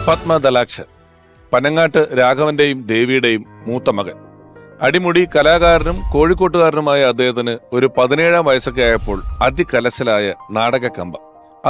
പത്മദലാക്ഷൻ, പനങ്ങാട്ട് രാഘവന്റെയും ദേവിയുടെയും മൂത്ത മകൻ. അടിമുടി കലാകാരനും കോഴിക്കോട്ടുകാരനുമായ അദ്ദേഹത്തിന് ഒരു 17-ാം വയസ്സൊക്കെ ആയപ്പോൾ അതികലശലായ നാടകക്കമ്പ.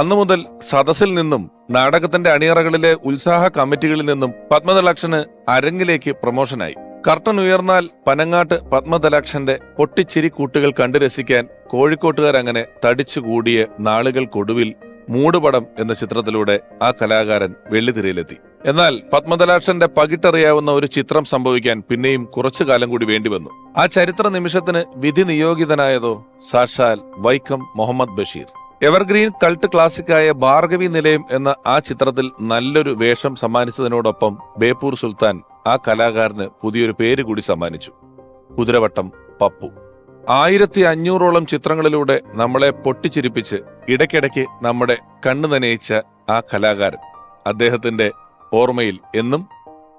അന്നു മുതൽ സദസ്സിൽ നിന്നും നാടകത്തിന്റെ അണിയറകളിലെ ഉത്സാഹ കമ്മിറ്റികളിൽ നിന്നും പത്മദലാക്ഷന് അരങ്ങിലേക്ക് പ്രമോഷനായി. കർട്ടൻ ഉയർന്നാൽ പനങ്ങാട്ട് പത്മദലാക്ഷന്റെ പൊട്ടിച്ചിരി കൂട്ടുകൾ കണ്ടു രസിക്കാൻ കോഴിക്കോട്ടുകാരങ്ങനെ തടിച്ചുകൂടിയ നാളുകൾക്കൊടുവിൽ മൂടുപടം എന്ന ചിത്രത്തിലൂടെ ആ കലാകാരൻ വെള്ളിത്തിരയിലെത്തി. എന്നാൽ പത്മദലാക്ഷന്റെ പകിട്ടറിയാവുന്ന ഒരു ചിത്രം സംഭവിക്കാൻ പിന്നെയും കുറച്ചു കാലം കൂടി വേണ്ടിവന്നു. ആ ചരിത്ര നിമിഷത്തിന് വിധി നിയോഗിതനായതോ സാക്ഷാൽ വൈക്കം മുഹമ്മദ് ബഷീർ. എവർഗ്രീൻ കൾട്ട് ക്ലാസിക്കായ ഭാർഗവി നിലയം എന്ന ആ ചിത്രത്തിൽ നല്ലൊരു വേഷം സമ്മാനിച്ചതിനോടൊപ്പം ബേപ്പൂർ സുൽത്താൻ ആ കലാകാരന് പുതിയൊരു പേര് കൂടി സമ്മാനിച്ചു: കുതിരവട്ടം പപ്പു. 1500ഓളം ചിത്രങ്ങളിലൂടെ നമ്മളെ പൊട്ടിച്ചിരിപ്പിച്ച് ഇടയ്ക്കിടയ്ക്ക് നമ്മുടെ കണ്ണു നനയിച്ച ആ കലാകാരൻ, അദ്ദേഹത്തിന്റെ ഓർമ്മയിൽ എന്നും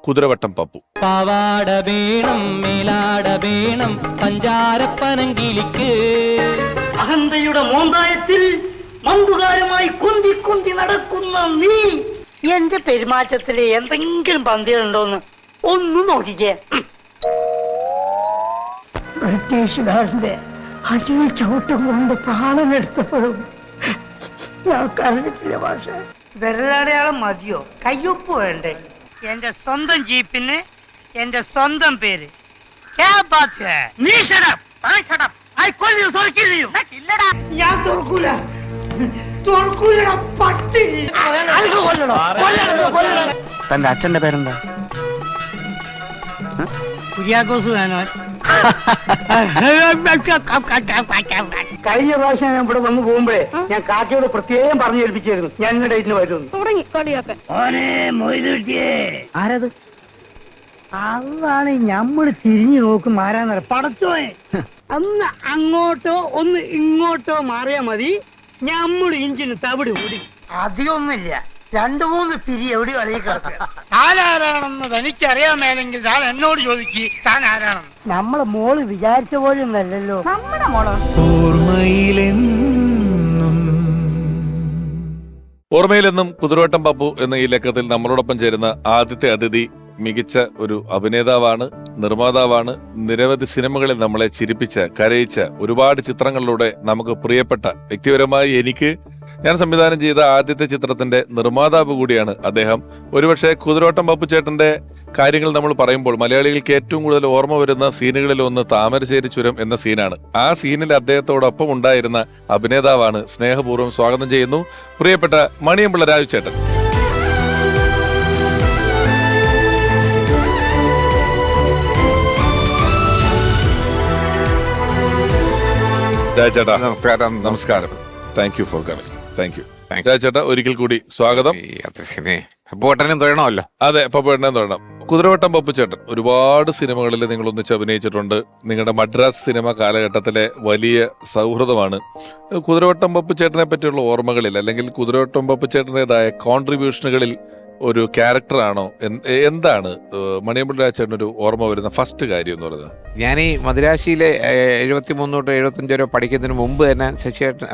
കുതിരവട്ടം പപ്പു. പാവാട വേണം, മേലാട വേണം, പഞ്ചാരപ്പനങ്കിലിക്ക്. അഹന്തയുടെ മോന്തായത്തിൽ മമ്പുകാരുമായി കുന്തി കുന്തി നടക്കുന്ന നീ എന്റെ പെരുമാറ്റത്തിൽ എന്തെങ്കിലും പന്തികളുണ്ടോന്ന് ഒന്ന് നോക്കിക്കേ. ബ്രിട്ടീഷുകാരന്റെ അടിയിൽ ചവിട്ടും കൊണ്ട് പ്രാണനെടുത്തപ്പോഴും ഞാൻ കരഞ്ഞിട്ടില്ല. പക്ഷേ വിരലടയാളം മതിയോ, കയ്യൊപ്പ് വേണ്ടേ? എന്റെ സ്വന്തം ജീപ്പിന് എന്റെ സ്വന്തം പേര്. ഞാൻ തുറക്കൂല, തുറക്കൂലടാ പട്ടി. തന്റെ അച്ഛന്റെ പേരെന്താ? കുര്യാക്കോസ് വേണോ? കഴിഞ്ഞ പ്രാവശ്യം ഞാൻ ഇവിടെ വന്നു പോകുമ്പോഴേ ഞാൻ കാക്കയോട് പ്രത്യേകം പറഞ്ഞു ഏൽപ്പിച്ചിരുന്നു ഞാൻ ഇന്ന ഡേറ്റിന് വരുന്നു. തുടങ്ങി കളിയാക്കാൻ. ആരത്? അതാണ് ഞമ്മള് തിരിഞ്ഞു നോക്കും ആരാന്നറിയ പടച്ചോയെ. ഒന്ന് അങ്ങോട്ടോ ഒന്ന് ഇങ്ങോട്ടോ മാറിയാ മതി, ഞമ്മള് ഇഞ്ചിന് തവിട് കൂടി. അധികമൊന്നുമില്ല, 2-3 തിരി എവിടെ കളിയിൽ കിടക്കുക. താനാരാണെന്ന് തനിക്കറിയാമേലെങ്കിൽ താൻ എന്നോട് ചോദിക്ക്, താൻ ആരാണെന്ന്. നമ്മളെ മോള് വിചാരിച്ച പോലെ ഒന്നല്ലല്ലോ നമ്മുടെ മോള്. ഓർമ്മയിലെന്നും കുതിരവട്ടം പപ്പു എന്ന ഈ ലക്കത്തിൽ നമ്മളോടൊപ്പം ചേരുന്ന ആദ്യത്തെ അതിഥി മികച്ച ഒരു അഭിനേതാവാണ്, നിർമ്മാതാവാണ്. നിരവധി സിനിമകളിൽ നമ്മളെ ചിരിപ്പിച്ച, കരയിച്ച, ഒരുപാട് ചിത്രങ്ങളിലൂടെ നമുക്ക് പ്രിയപ്പെട്ട, വ്യക്തിപരമായി എനിക്ക് ഞാൻ സംവിധാനം ചെയ്ത ആദ്യത്തെ ചിത്രത്തിന്റെ നിർമ്മാതാവ് കൂടിയാണ് അദ്ദേഹം. ഒരുപക്ഷെ കുതിരവട്ടം പപ്പു ചേട്ടന്റെ കാര്യങ്ങൾ നമ്മൾ പറയുമ്പോൾ മലയാളികൾക്ക് ഏറ്റവും കൂടുതൽ ഓർമ്മ വരുന്ന സീനുകളിൽ ഒന്ന് താമരശ്ശേരി ചുരം എന്ന സീനാണ്. ആ സീനിൽ അദ്ദേഹത്തോടൊപ്പം ഉണ്ടായിരുന്ന അഭിനേതാവാണ്. സ്നേഹപൂർവ്വം സ്വാഗതം ചെയ്യുന്നു പ്രിയപ്പെട്ട മണിയമ്പിള്ള രാജു ചേട്ടൻ. രാജേട്ടാ നമസ്കാരം. നമസ്കാരം. Thank you for coming. Thank you രാജേട്ടാ, ഒരിക്കൽ കൂടി സ്വാഗതം. തൊഴണമല്ലോ. അതെ, പപ്പുവേട്ടനെ തൊഴണം. കുതിരവട്ടം പപ്പു ചേട്ടൻ ഒരുപാട് സിനിമകളിൽ നിങ്ങൾ ഒന്നിച്ച് അഭിനയിച്ചിട്ടുണ്ട്. നിങ്ങളുടെ മദ്രാസ് സിനിമ കാലഘട്ടത്തിലെ വലിയ സൗഹൃദമാണ്. കുതിരവട്ടം പപ്പു ചേട്ടനെ പറ്റിയുള്ള ഓർമ്മകളിൽ, അല്ലെങ്കിൽ കുതിരവട്ടം പപ്പു ചേട്ടൻ്റെതായ കോൺട്രിബ്യൂഷനുകളിൽ ഒരു ക്യാരക്ടറാണോ, എന്താണ് മണിയമ്പിള്ള ചേട്ടനൊരു ഓർമ്മ വരുന്ന ഫസ്റ്റ് കാര്യം എന്ന് പറയുന്നത്? ഞാൻ ഈ മദ്രാശിയിലെ 73 തൊട്ട് 75 വരെ പഠിക്കുന്നതിന് മുമ്പ് തന്നെ ശശിയേട്ടൻ,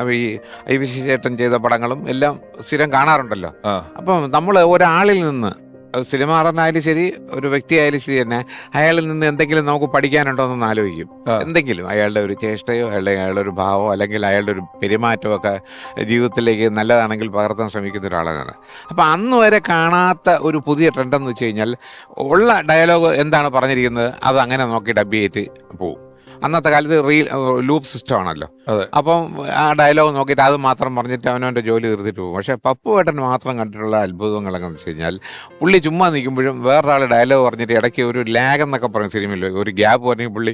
ഐ വി ശശിയേട്ടൻ ചെയ്ത പടങ്ങളും എല്ലാം സ്ഥിരം കാണാറുണ്ടല്ലോ. അപ്പം നമ്മൾ ഒരാളിൽ നിന്ന്, സിനിമ നടനായാലും ശരി, ഒരു വ്യക്തി ആയാലും ശരി തന്നെ, അയാളിൽ നിന്ന് എന്തെങ്കിലും നമുക്ക് പഠിക്കാനുണ്ടോ എന്നൊന്ന് ആലോചിക്കും. എന്തെങ്കിലും അയാളുടെ ഒരു ചേഷ്ടയോ അയാളുടെ ഒരു ഭാവമോ അല്ലെങ്കിൽ അയാളുടെ ഒരു പെരുമാറ്റമോ ഒക്കെ ജീവിതത്തിലേക്ക് നല്ലതാണെങ്കിൽ പകർത്താൻ ശ്രമിക്കുന്ന ഒരാളാണ്. അപ്പം അന്ന് വരെ കാണാത്ത ഒരു പുതിയ ട്രെൻഡെന്ന് വെച്ച് കഴിഞ്ഞാൽ, ഉള്ള ഡയലോഗ് എന്താണ് പറഞ്ഞിരിക്കുന്നത് അത് അങ്ങനെ നോക്കി ഡബ് ചെയ്തിട്ട് പോവും. അന്നത്തെ കാലത്ത് ലൂപ്പ് സിസ്റ്റം ആണല്ലോ. അപ്പം ആ ഡയലോഗ് നോക്കിയിട്ട് അത് മാത്രം പറഞ്ഞിട്ട് അവനവൻ്റെ ജോലി തീർത്തിട്ട് പോകും. പക്ഷേ പപ്പുവേട്ടൻ മാത്രം കണ്ടിട്ടുള്ള അത്ഭുതങ്ങൾ എങ്ങനെയെന്ന് വെച്ച് കഴിഞ്ഞാൽ, പുള്ളി ചുമ്മാ നിൽക്കുമ്പോഴും വേറൊരാൾ ഡയലോഗ് പറഞ്ഞിട്ട് ഇടയ്ക്ക് ഒരു ലാഗ് എന്നൊക്കെ പറയും സിനിമയിൽ, ഒരു ഗ്യാപ്പ് പറഞ്ഞ് പുള്ളി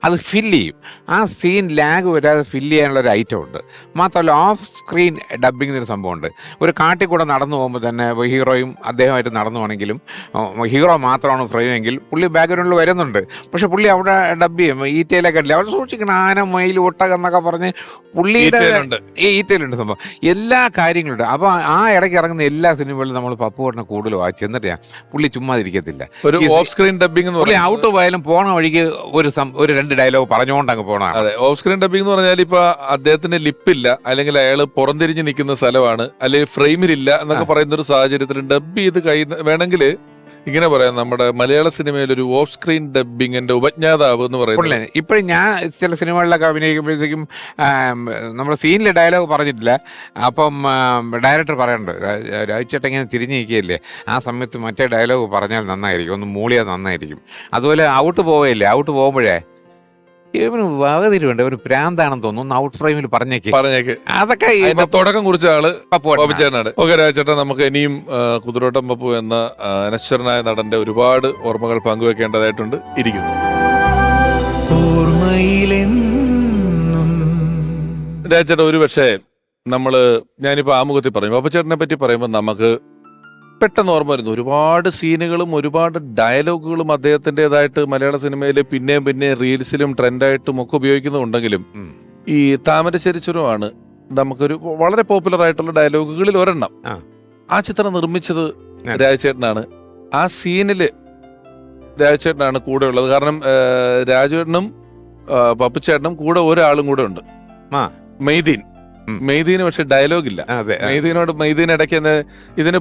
അത് ഫില്ല് ചെയ്യും. ആ സീൻ ലാഗ് വരാതെ ഫില്ല് ചെയ്യാനുള്ള ഒരു ഐറ്റം ഉണ്ട്. മാത്രമല്ല ഓഫ് സ്ക്രീൻ ഡബ്ബിങ്ങിനൊരു സംഭവമുണ്ട്. ഒരു കാട്ടിൽ കൂടെ നടന്നു പോകുമ്പോൾ തന്നെ ഹീറോയും അദ്ദേഹമായിട്ട് നടന്നു പോകണമെങ്കിലും ഹീറോ മാത്രമാണ് ഫ്രെയിമെങ്കിൽ പുള്ളി ബാക്ക്ഗ്രൗണ്ടിൽ വരുന്നുണ്ട്. പക്ഷെ പുള്ളി അവിടെ ഡബ് ചെയ്യും. ഈ ഡീറ്റെയിലൊക്കെ ഇല്ല. അവിടെ സൂക്ഷിക്കണം. ആന, മയിൽ, ഒട്ടകം എന്നൊക്കെ പറഞ്ഞ് പുള്ളിയുടെ ഈറ്റയിലുണ്ട് സംഭവം. എല്ലാ കാര്യങ്ങളുണ്ട്. അപ്പോൾ ആ ഇടയ്ക്ക് ഇറങ്ങുന്ന എല്ലാ സിനിമകളിലും നമ്മൾ പപ്പുവേട്ടനെ കൂടുതൽ വായിച്ചെന്നിട്ട് പുള്ളി ചുമ്മാതിരിക്കത്തില്ല. ഒരു ഓഫ് സ്ക്രീൻ ഡബിംഗ് പുള്ളി ഔട്ട് പോയാലും പോണ വഴിക്ക് ഒരു 2 ഡയലോഗ് പറഞ്ഞുകൊണ്ട് അങ്ങ് പോകണം. അതെ, ഓഫ് സ്ക്രീൻ ഡബിംഗ് എന്ന് പറഞ്ഞാൽ ഇപ്പൊ അദ്ദേഹത്തിന് ലിപ്പില്ല, അല്ലെങ്കിൽ അയാൾ പുറംതിരിഞ്ഞ് നിൽക്കുന്ന സ്ഥലമാണ്, അല്ലെങ്കിൽ ഫ്രെയിമിലില്ല എന്നൊക്കെ പറയുന്ന ഒരു സാഹചര്യത്തിൽ ഡബ് ചെയ്ത് വേണമെങ്കിൽ ഇങ്ങനെ പറയാം, നമ്മുടെ മലയാള സിനിമയിൽ ഒരു ഓഫ് സ്ക്രീൻ ഡബിങ്ങിന്റെ ഉപജ്ഞാതാവ് എന്ന് പറയുന്നത്. ഇപ്പോഴും ഞാൻ ചില സിനിമകളിലൊക്കെ അഭിനയിക്കുമ്പോഴത്തേക്കും നമ്മുടെ സീനിലെ ഡയലോഗ് പറഞ്ഞിട്ടില്ല. അപ്പം ഡയറക്ടർ പറയണ്ട്, രാജുചേട്ടൻ ഇങ്ങനെ തിരിഞ്ഞു നിൽക്കുകയല്ലേ, ആ സമയത്ത് മറ്റേ ഡയലോഗ് പറഞ്ഞാൽ നന്നായിരിക്കും, ഒന്ന് മൂളിയാൽ നന്നായിരിക്കും. അതുപോലെ ഔട്ട് പോവുകയില്ലേ, ഔട്ട് പോകുമ്പോഴേ ഇവന് വകതിരിവുണ്ട്, ഒരു പ്രാന്താണെന്ന് തോന്നുന്നു, ഔട്ട് ഫ്രെയിമിൽ പറഞ്ഞേക്ക് അതൊക്കെ തുടക്കം കുറിച്ച ആള് പപ്പുചേട്ടനാണ്. ഓക്കെ രാജേട്ടാ, നമുക്ക് ഇനിയും കുതിരോട്ടം പപ്പു എന്ന അനശ്വരനായ നടന്റെ ഒരുപാട് ഓർമ്മകൾ പങ്കുവെക്കേണ്ടതായിട്ടുണ്ട്. ഇരിക്കുന്നു. രാജേട്ടാ, ഒരു പക്ഷേ ഞാനിപ്പോ ആമുഖത്തിൽ പറയും പപ്പുചേട്ടനെ പറ്റി പറയുമ്പോൾ നമുക്ക് പെട്ടെന്ന് ഓർമ്മ വരുന്നു ഒരുപാട് സീനുകളും ഒരുപാട് ഡയലോഗുകളും അദ്ദേഹത്തിൻ്റെതായിട്ട് മലയാള സിനിമയിൽ പിന്നെയും പിന്നെ റീൽസിലും ട്രെൻഡായിട്ടും ഒക്കെ ഉപയോഗിക്കുന്നുണ്ടെങ്കിലും ഈ താമരശ്ശേരി ചുരമാണ് നമുക്കൊരു വളരെ പോപ്പുലർ ആയിട്ടുള്ള ഡയലോഗുകളിൽ ഒരെണ്ണം. ആ ചിത്രം നിർമ്മിച്ചത് രാജചേട്ടനാണ്. ആ സീനില് രാജചേട്ടനാണ് കൂടെ ഉള്ളത്. കാരണം രാജുവേട്ടനും പപ്പുചേട്ടനും കൂടെ ഒരാളും കൂടെ ഉണ്ട്, മെയ്തീന്. പക്ഷെ ഡയലോഗ് ഇല്ല. മെയ്തീൻ ഇടയ്ക്ക് ഇതിന്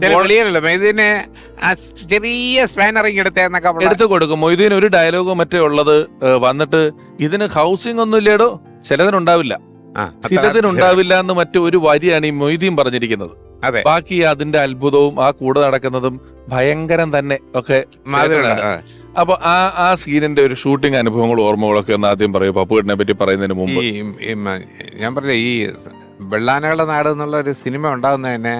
എടുത്തു കൊടുക്കും. മൊയ്തീൻ ഒരു ഡയലോഗോ മറ്റേ ഉള്ളത് വന്നിട്ട് ഇതിന് ഹൗസിംഗ് ഒന്നും ഇല്ലേടോ, ചിലതിനുണ്ടാവില്ല, ചിലതിനുണ്ടാവില്ല എന്ന് മറ്റൊരു വരിയാണ് ഈ മൊയ്തീൻ പറഞ്ഞിരിക്കുന്നത്. ബാക്കി അതിന്റെ അത്ഭുതവും ആ കൂടെ നടക്കുന്നതും ഭയങ്കരം തന്നെ ഒക്കെ. അപ്പൊ ആ സീനിന്റെ ഒരു ഷൂട്ടിംഗ് അനുഭവങ്ങളും ഓർമ്മകളൊക്കെ ഒന്ന് ആദ്യം പറയൂ പപ്പുവേട്ടനെ പറ്റി പറയുന്നതിന് മുമ്പ്. ഞാൻ പറഞ്ഞ ഈ വെള്ളാനകളുടെ നാട് എന്നുള്ള ഒരു സിനിമ ഉണ്ടാകുന്നതന്നെ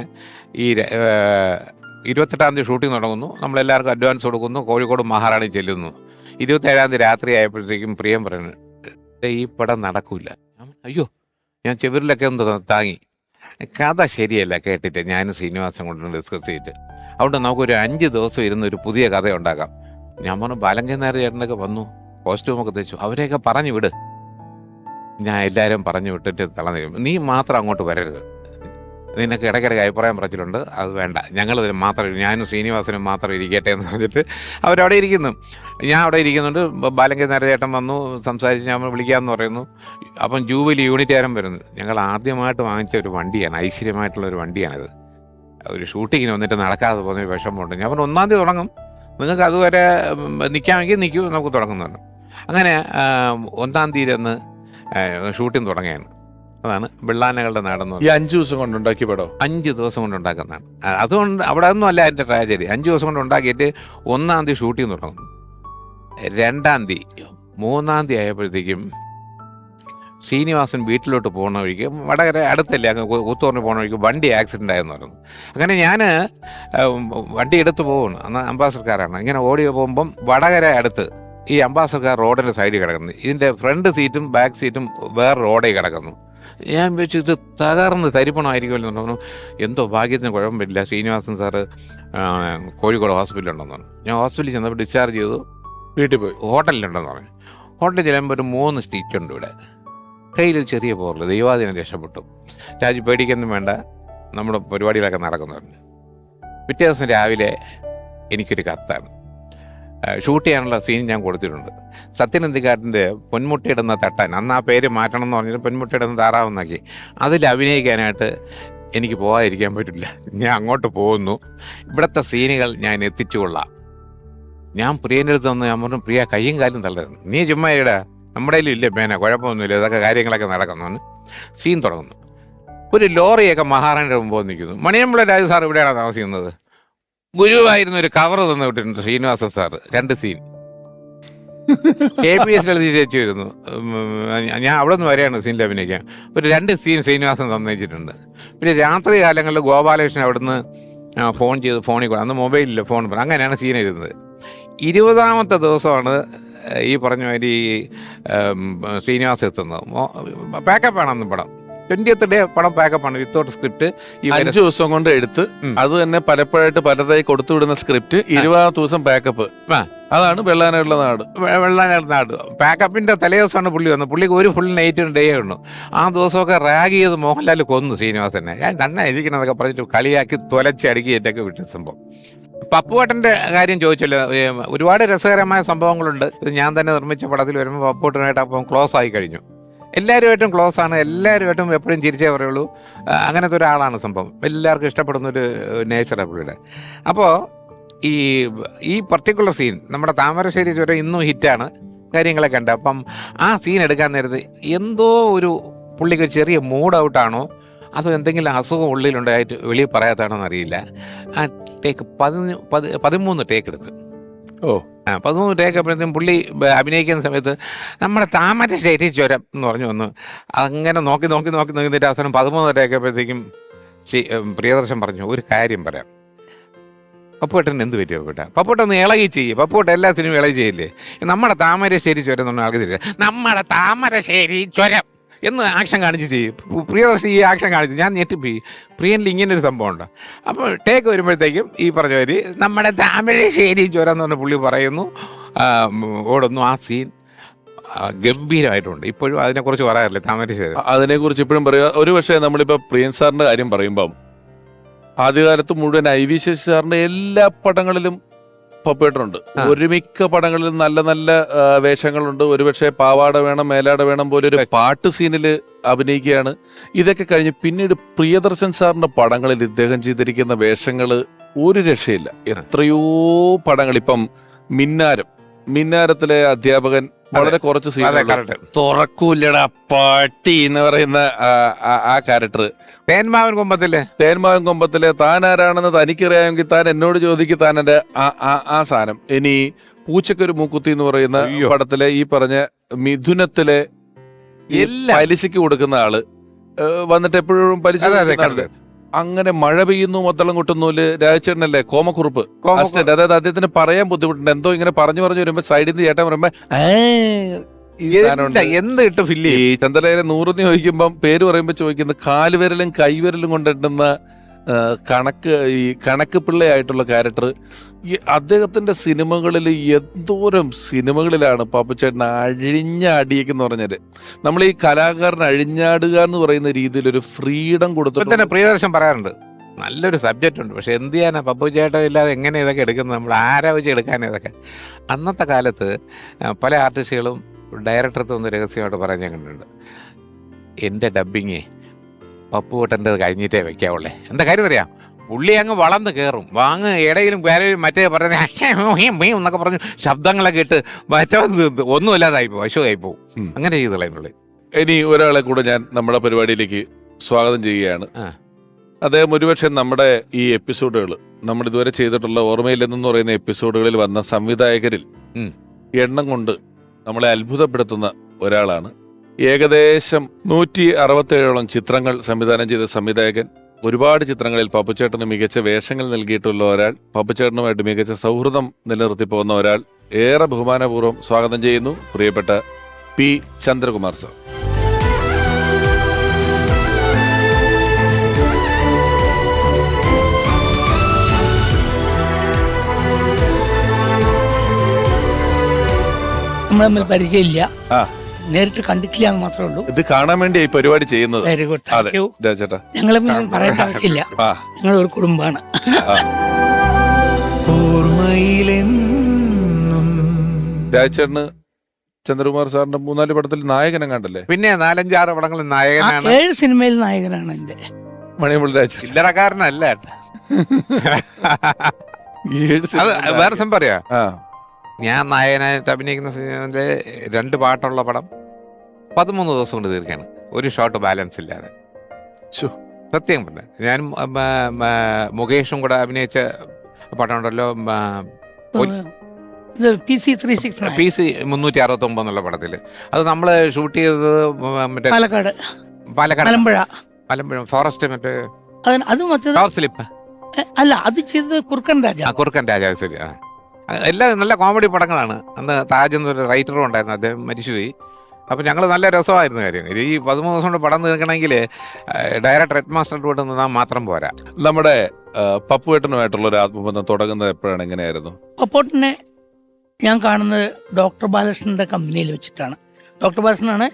ഈ 28-ാം തീയതി ഷൂട്ടിംഗ് തുടങ്ങുന്നു, നമ്മളെല്ലാവർക്കും അഡ്വാൻസ് കൊടുക്കുന്നു, കോഴിക്കോട് മഹാറാണി ചെല്ലുന്നു. 27-ാം തീയതി രാത്രി ആയപ്പോഴത്തേക്കും പ്രിയം പറയുന്നു, ഈ പടം നടക്കൂല. അയ്യോ, ഞാൻ ചെവിരിലൊക്കെ ഒന്ന് താങ്ങി. കഥ ശരിയല്ല കേട്ടിട്ട് ഞാനും ശ്രീനിവാസൻ കൊണ്ട് ഡിസ്കസ് ചെയ്തിട്ട്, അതുകൊണ്ട് നമുക്കൊരു 5 ദിവസം ഇരുന്ന് ഒരു പുതിയ കഥ ഉണ്ടാക്കാം. ഞാൻ പറഞ്ഞു, ബാലങ്കനാർ ചേട്ടനൊക്കെ വന്നു, കോസ്റ്റ്യൂമൊക്കെ തെച്ചു, അവരെയൊക്കെ പറഞ്ഞു വിട്. ഞാൻ എല്ലാവരും പറഞ്ഞു വിട്ടിട്ട് തളർന്നു, നീ മാത്രം അങ്ങോട്ട് വരരുത്, നിനക്ക് ഇടയ്ക്കിടയ്ക്ക് അഭിപ്രായം പറച്ചിലുണ്ട്, അത് വേണ്ട, ഞങ്ങളിതിന് മാത്രം, ഞാനും ശ്രീനിവാസനും മാത്രം ഇരിക്കട്ടെ എന്ന് പറഞ്ഞിട്ട് അവരവിടെ ഇരിക്കുന്നു. ഞാൻ അവിടെ ഇരിക്കുന്നുണ്ട്. ബാലങ്കനാർ ചേട്ടൻ വന്നു സംസാരിച്ച് ഞാൻ വിളിക്കാമെന്ന് പറയുന്നു. അപ്പം ജൂബിലി യൂണിറ്റുകാരൻ വരുന്നു. ഞങ്ങൾ ആദ്യമായിട്ട് വാങ്ങിച്ച ഒരു വണ്ടിയാണ്, ഐശ്വര്യമായിട്ടുള്ളൊരു വണ്ടിയാണിത്. ഒരു ഷൂട്ടിങ്ങിന് വന്നിട്ട് നടക്കാതെ പോകുന്നൊരു വിഷമമുണ്ട്. ഞാൻ പറഞ്ഞു, 1-ാം തീയതി തുടങ്ങും, നിങ്ങൾക്ക് അതുവരെ നിൽക്കാമെങ്കിൽ നിൽക്കൂ, നമുക്ക് തുടങ്ങുന്നുണ്ട്. അങ്ങനെ 1-ാം തീയതി അന്ന് ഷൂട്ടിംഗ് തുടങ്ങിയാണ്. അതാണ് വെള്ളാനകളുടെ നാടെന്ന്. ഈ 5 ദിവസം കൊണ്ട് ഉണ്ടാക്കിയ പടം 5 ദിവസം കൊണ്ട് ഉണ്ടാക്കുന്നതാണ്. അതുകൊണ്ട് അവിടെ ഒന്നും അല്ല അതിൻ്റെ ട്രാജഡി. 5 ദിവസം കൊണ്ട് ഉണ്ടാക്കിയിട്ട് 1-ാം തീയതി ഷൂട്ടിംഗ് തുടങ്ങുന്നു. 2-ാം തീയതി 3-ാം തീയതി ആയപ്പോഴത്തേക്കും ശ്രീനിവാസൻ വീട്ടിലോട്ട് പോകുന്ന വഴിക്ക്, വടകര അടുത്തല്ലേ, അങ്ങ് കൂത്തുപറമ്പ് പോകുന്ന വഴിക്ക് വണ്ടി ആക്സിഡൻ്റ് ആയെന്ന് പറഞ്ഞു. അങ്ങനെ ഞാൻ വണ്ടി എടുത്ത് പോവുകയാണ്. അന്ന് അംബാസഡർക്കാരാണ്. ഇങ്ങനെ ഓടി പോകുമ്പം വടകര അടുത്ത് ഈ അംബാസഡർക്കാർ റോഡിൻ്റെ സൈഡിൽ കിടക്കുന്നു. ഇതിൻ്റെ ഫ്രണ്ട് സീറ്റും ബാക്ക് സീറ്റും വേറെ റോഡിൽ കിടക്കുന്നു. ഞാൻ വെച്ച് ഇത് തകർന്ന് തരിപ്പണമായിരിക്കുമല്ലോ എന്ന് പറഞ്ഞു. എന്തോ ഭാഗ്യത്തിന് കുഴപ്പമില്ല, ശ്രീനിവാസൻ സാറ് കോഴിക്കോട് ഹോസ്പിറ്റലുണ്ടെന്ന് പറഞ്ഞു. ഞാൻ ഹോസ്പിറ്റലിൽ ചെന്നപ്പോൾ ഡിസ്ചാർജ് ചെയ്തു, വീട്ടിൽ പോയി. ഹോട്ടലിലുണ്ടെന്ന് പറഞ്ഞു. ഹോട്ടലിൽ ചെല്ലുമ്പോൾ ഒരു 3 സ്റ്റിച്ചുണ്ട് ഇവിടെ, കയ്യിലൊരു ചെറിയ പോറിൽ. ദൈവാധീനം രക്ഷപ്പെട്ടു. രാജു പേടിക്കൊന്നും വേണ്ട, നമ്മുടെ പരിപാടികളൊക്കെ നടക്കുന്നുണ്ട്. പിറ്റേ ദിവസം രാവിലെ എനിക്കൊരു കത്താണ്. ഷൂട്ട് ചെയ്യാനുള്ള സീൻ ഞാൻ കൊടുത്തിട്ടുണ്ട്. സത്യനന്ദിക്കാട്ടിൻ്റെ പൊന്മുട്ടയിടുന്ന തട്ടാൻ, അന്ന് ആ പേര് മാറ്റണം എന്ന് പറഞ്ഞിട്ട് പൊന്മുട്ടയിടുന്ന താറാവെന്നാക്കി. അതിൽ അഭിനയിക്കാനായിട്ട് എനിക്ക് പോകാതിരിക്കാൻ പറ്റില്ല. ഞാൻ അങ്ങോട്ട് പോകുന്നു, ഇവിടുത്തെ സീനുകൾ ഞാൻ എത്തിച്ചു കൊള്ളാം. ഞാൻ പ്രിയൻ്റെ അടുത്ത് വന്ന് ഞാൻ പറഞ്ഞു, പ്രിയ കയ്യും കാലും തള്ളരുന്നു, നീ ചുമ്മാ ഇടാ, നമ്മുടെ ഇല്ല പേന, കുഴപ്പമൊന്നുമില്ല, ഇതൊക്കെ കാര്യങ്ങളൊക്കെ നടക്കുന്നു. സീൻ തുടങ്ങുന്നു. ഒരു ലോറിയൊക്കെ മഹാറാണിയുടെ മുമ്പ് നിൽക്കുന്നു. മണിയമ്പിള്ള രാജു സാർ ഇവിടെയാണ് താമസിക്കുന്നത്. ഗുരുവായിരുന്നു ഒരു കവർ തന്നു വിട്ടിട്ടുണ്ട് ശ്രീനിവാസൻ സാറ്. 2 സീൻ. KPS എഴുതി ചേച്ചി വരുന്നു. ഞാൻ അവിടെ നിന്ന് വരെയാണ് സീനിൽ അഭിനയിക്കാൻ. ഒരു 2 സീൻ ശ്രീനിവാസൻ തന്നയിച്ചിട്ടുണ്ട്. പിന്നെ രാത്രി കാലങ്ങളിൽ ഗോപാലകൃഷ്ണൻ അവിടുന്ന് ഫോൺ ചെയ്ത് ഫോണിൽ കൂടെ, അന്ന് മൊബൈലില്ല, ഫോൺ പറഞ്ഞു. അങ്ങനെയാണ് സീൻ എഴുതുന്നത്. 20-ാമത്തെ ദിവസമാണ് ഈ പറഞ്ഞ മാതിരി ശ്രീനിവാസൻ എത്തുന്നത്. പാക്കപ്പാണ് അന്ന് പടം. 20th ഡേ പടം പാക്കപ്പ് ആണ് വിത്തൗട്ട് സ്ക്രിപ്റ്റ്. 5 ദിവസം കൊണ്ട് എടുത്ത് അത് തന്നെ പലപ്പോഴായിട്ട് പലതായി കൊടുത്തുവിടുന്ന സ്ക്രിപ്റ്റ് 20 ദിവസം പാക്കപ്പ്. അതാണ് വെള്ളാനുള്ള നാട്. വെള്ളാനുള്ള നാട് പാക്കപ്പിന്റെ തലേ ദിവസമാണ് പുള്ളി വന്നത്. പുള്ളിക്ക് ഒരു ഫുൾ നൈറ്റും ഡേ ഉള്ളൂ. ആ ദിവസമൊക്കെ റാഗ് ചെയ്ത് മോഹൻലാൽ കൊന്നു ശ്രീനിവാസനെ. ഞാൻ തന്നെ ഇരിക്കണതൊക്കെ പറഞ്ഞിട്ട് കളിയാക്കി തൊലച്ചടുക്കി ഏറ്റൊക്കെ വിട്ട സംഭവം. പപ്പുവേട്ടൻ്റെ കാര്യം ചോദിച്ചല്ലോ, ഒരുപാട് രസകരമായ സംഭവങ്ങളുണ്ട്. ഞാൻ തന്നെ നിർമ്മിച്ച പടത്തിൽ വരുമ്പോൾ പപ്പുവേട്ടനായിട്ട് അപ്പം ക്ലോസ് ആയി കഴിഞ്ഞു. എല്ലാവരുമായിട്ടും ക്ലോസ് ആണ്, എല്ലാവരുമായിട്ടും എപ്പോഴും ചിരിച്ചേ പറയുള്ളൂ. അങ്ങനത്തെ ഒരാളാണ് സംഭവം. എല്ലാവർക്കും ഇഷ്ടപ്പെടുന്നൊരു നേച്ചറാണ് പുള്ളിയുടെ. അപ്പോൾ ഈ പർട്ടിക്കുലർ സീൻ നമ്മുടെ താമരശ്ശേരി ചുരം ഇന്നും ഹിറ്റാണ്, കാര്യങ്ങളൊക്കെ ഉണ്ട്. അപ്പം ആ സീൻ എടുക്കാൻ നേരത്ത് എന്തോ ഒരു പുള്ളിക്ക് ചെറിയ മൂഡ് ഔട്ടാണോ അതോ എന്തെങ്കിലും അസുഖം ഉള്ളിലുണ്ടായിട്ട് വെളിയിൽ പറയാത്താണോ എന്നറിയില്ല. ആ ടേക്ക് 13 ടേക്ക് എടുത്ത്. 13 ടേക്ക് അപ്പോഴത്തേക്കും പുള്ളി അഭിനയിക്കുന്ന സമയത്ത് നമ്മുടെ താമരശ്ശേരി ചുരം എന്ന് പറഞ്ഞു വന്നു. അങ്ങനെ നോക്കി നോക്കിയിട്ട് അവസാനം 13 ടേക്ക് അപ്പോഴത്തേക്കും പ്രിയദർശൻ പറഞ്ഞു, ഒരു കാര്യം പറയാം. പപ്പുവേട്ടൻ എന്ത് പറ്റി പപ്പുവേട്ടൻ ഒന്ന് ഇളകി ചെയ്യും. പപ്പുവേട്ടൻ എല്ലാ സിനിമയും ഇളകി ചെയ്യില്ലേ? നമ്മുടെ താമരശ്ശേരി ചുരം എന്ന് പറഞ്ഞാൽ ആൾക്ക് തിരിച്ചു നമ്മുടെ താമരശ്ശേരി ചുരം എന്ന് ആക്ഷൻ കാണിച്ച് ചെയ്യും. പ്രിയദർശി ഈ ആക്ഷൻ കാണിച്ചു. ഞാൻ ഞെട്ടിപ്പോയി. പ്രിയനിൽ ഇങ്ങനൊരു സംഭവം ഉണ്ട്. അപ്പോൾ ടേക്ക് വരുമ്പോഴത്തേക്കും ഈ പറഞ്ഞ മാതിരി നമ്മുടെ താമരശ്ശേരി ചുരം എന്ന് പറഞ്ഞ പുള്ളി പറയുന്നു, ഓടുന്നു. ആ സീൻ ഗംഭീരമായിട്ടുണ്ട്. ഇപ്പോഴും അതിനെക്കുറിച്ച് പറയാറില്ലേ താമരശ്ശേരി? അതിനെക്കുറിച്ച് ഇപ്പോഴും പറയുക. ഒരു പക്ഷേ നമ്മളിപ്പോൾ പ്രിയൻ സാറിൻ്റെ കാര്യം പറയുമ്പം ആദ്യകാലത്ത് മുഴുവൻ ഐ വി ശശി സാറിൻ്റെ എല്ലാ പടങ്ങളിലും പപ്പുവേട്ടനുണ്ട്. ഒരുമിക്ക പടങ്ങളിലും നല്ല നല്ല വേഷങ്ങളുണ്ട്. ഒരുപക്ഷെ പാവാട വേണം മേലാട വേണം പോലെ ഒരു പാട്ട് സീനിൽ അഭിനയിക്കുകയാണ്. ഇതൊക്കെ കഴിഞ്ഞ് പിന്നീട് പ്രിയദർശൻ സാറിന്റെ പടങ്ങളിൽ ഇദ്ദേഹം ചെയ്തിരിക്കുന്ന വേഷങ്ങൾ ഒരു രക്ഷയില്ല. എത്രയോ പടങ്ങൾ. ഇപ്പം മിന്നാരത്തിലെ അധ്യാപകൻ വളരെ കുറച്ച് സീനുകൾ. തുറക്കൂല്ലടാ പാട്ടി എന്ന് പറയുന്ന ആ ക്യാരക്ടർ. തേന്മാവൻ കൊമ്പത്തിലെ താൻ ആരാണെന്ന് തനിക്കറിയാമെങ്കിൽ താൻ എന്നോട് ചോദിക്കും താൻ എന്റെ ആ സാധനം. ഇനി പൂച്ചക്കൊരു മൂക്കുത്തി എന്ന് പറയുന്ന പടത്തിലെ ഈ പറഞ്ഞ മിഥുനത്തിലെ പലിശക്ക് കൊടുക്കുന്ന ആള് വന്നിട്ട് എപ്പോഴും പലിശ. അങ്ങനെ മഴ പെയ്യുന്നു മത്തളം കൊട്ടുന്നൂല് രാജചേട്ടനല്ലേ കോമക്കുറുപ്പ് അസിസ്റ്റന്റ്. അതായത് അദ്ദേഹത്തിന് പറയാൻ ബുദ്ധിമുട്ടുണ്ട്. എന്തോ ഇങ്ങനെ പറഞ്ഞു വരുമ്പോ സൈഡിൽ നിന്ന് ചേട്ടൻ പറയുമ്പോ ഈ ചന്ദ്രയിലെ 100 ചോദിക്കുമ്പം പേര് പറയുമ്പോ ചോദിക്കുന്നത് കാലുവിരലും കൈവിരലും കൊണ്ടിട്ടുന്ന കണക്ക് പിള്ളയായിട്ടുള്ള ക്യാരക്ടർ. ഈ അദ്ദേഹത്തിന്റെ സിനിമകളിൽ എന്തോരം സിനിമകളിലാണ് പപ്പുച്ചേട്ടൻ അഴിഞ്ഞ അടിയെന്ന് പറഞ്ഞാല് നമ്മൾ ഈ കലാകാരൻ അഴിഞ്ഞാടുക എന്ന് പറയുന്ന രീതിയിൽ ഒരു ഫ്രീഡം കൊടുത്തിട്ട് പ്രിയദർശൻ പറയാറുണ്ട്. നല്ലൊരു സബ്ജക്റ്റ് ഉണ്ട്, പക്ഷെ എന്ത് ചെയ്യാനാ പപ്പുച്ചേട്ടൻ ഇല്ലാതെ എങ്ങനെ ഇതൊക്കെ എടുക്കുന്നത്? നമ്മൾ ആരാ വെച്ച് എടുക്കാൻ ഇതൊക്കെ? അന്നത്തെ കാലത്ത് പല ആർട്ടിസ്റ്റുകളും ഡയറക്ടർക്ക് ഒന്ന് രഹസ്യമായിട്ട് പറയാൻ ഞാൻ കണ്ടിട്ടുണ്ട്, എൻ്റെ ഡബ്ബിങ്ങേ പപ്പുവേട്ടൻ്റെ കഴിഞ്ഞിട്ടേ വെക്കാവുള്ളേ. എന്താ കാര്യം അറിയാം? പുള്ളി അങ്ങ് വളർന്ന് കയറും, ഇടയിലും വേലയിലും മറ്റേ പറയുന്നത് എന്നൊക്കെ പറഞ്ഞു ശബ്ദങ്ങളൊക്കെ ഇട്ട് മറ്റേ ഒന്നുമില്ലാതായിപ്പോ അശോകായിപ്പോവും. അങ്ങനെ ചെയ്ത് കളയുന്നുള്ളൂ. ഇനി ഒരാളെ കൂടെ ഞാൻ നമ്മുടെ പരിപാടിയിലേക്ക് സ്വാഗതം ചെയ്യുകയാണ്. അദ്ദേഹം ഒരുപക്ഷെ നമ്മുടെ ഈ എപ്പിസോഡുകൾ നമ്മൾ ഇതുവരെ ചെയ്തിട്ടുള്ള ഓർമ്മയില്ലെന്ന് പറയുന്ന എപ്പിസോഡുകളിൽ വന്ന സംവിധായകരിൽ എണ്ണം കൊണ്ട് നമ്മളെ അത്ഭുതപ്പെടുത്തുന്ന ഒരാളാണ്. ഏകദേശം 167ഓളം ചിത്രങ്ങൾ സംവിധാനം ചെയ്ത സംവിധായകൻ. ഒരുപാട് ചിത്രങ്ങളിൽ പപ്പുച്ചേട്ടന് മികച്ച വേഷങ്ങൾ നൽകിയിട്ടുള്ള ഒരാൾ, പപ്പുച്ചേട്ടനുമായിട്ട് മികച്ച സൗഹൃദം നിലനിർത്തി പോകുന്ന ഒരാൾ. ഏറെ ബഹുമാനപൂർവ്വം സ്വാഗതം ചെയ്യുന്നു പ്രിയപ്പെട്ട പി ചന്ദ്രകുമാർ സർ. നമ്മൾ തമ്മിൽ പരിചയമില്ല, നേരിട്ട് കണ്ടിട്ടില്ല എന്ന് മാത്രമേ ഉള്ളൂ. ഇത് കാണാൻ വേണ്ടി ഈ പരിപാടി ചെയ്യുന്നത്. Very good, thank you. ഞങ്ങൾ പറയേണ്ട ആവശ്യമില്ല, ഞങ്ങൾ ഒരു കുടുംബമാണ്. രാജേട്ടന് ചന്ദ്രകുമാർ സാറിന്റെ 3-4 പടത്തിൽ നായകനെ കണ്ടല്ലേ? പിന്നെ 4-5 പടങ്ങളിൽ നായകനാണ്. 7 സിനിമയിൽ നായകനാണ് എന്റെ മണിമുള്ള രാജ. ചില്ലറക്കാരനല്ല. വേറെ സംഭവം പറയാ, ഞാൻ നായകനായിട്ട് അഭിനയിക്കുന്ന സിനിമയിലെ 2 പാട്ടുള്ള പടം 13 ദിവസം കൊണ്ട് തീർക്കാണ്, ഒരു ഷോട്ട് ബാലൻസ് ഇല്ലാതെ. സത്യം പറഞ്ഞ ഞാൻ മുകേഷും കൂടെ അഭിനയിച്ച പടം ഉണ്ടല്ലോ, PC 369 എന്നുള്ള പടത്തില്. അത് നമ്മള് ഷൂട്ട് ചെയ്തത് മറ്റേ പാലക്കാട് മലമ്പുഴ ഫോറസ്റ്റ് മറ്റേ സ്ലിപ്പ് അല്ല, അത് ചെയ്തത് കുറുക്കൻ രാജ. ശരി. എല്ലാം നല്ല കോമഡി പടങ്ങളാണ്. അന്ന് താജ് എന്നൊരു റൈറ്ററും ഉണ്ടായിരുന്നു, അദ്ദേഹം മരിച്ചുപോയി. അപ്പം ഞങ്ങൾ നല്ല രസമായിരുന്നു കാര്യം. ഈ 13 ദിവസം കൊണ്ട് പടം തീർക്കണമെങ്കിൽ ഡയറക്ടർ ഹെഡ് മാസ്റ്റർ കൂടെ നിന്നാൽ മാത്രം പോരാ. നമ്മുടെ പപ്പുവേട്ടനുമായിട്ടുള്ള ഒരു ആത്മബന്ധം തുടങ്ങുന്നത് എപ്പോഴാണ്, എങ്ങനെയായിരുന്നു? പപ്പോട്ടിനെ ഞാൻ കാണുന്നത് ഡോക്ടർ ബാലകൃഷ്ണന്റെ കമ്പനിയിൽ വെച്ചിട്ടാണ്. ഡോക്ടർ ബാലകൃഷ്ണനാണ്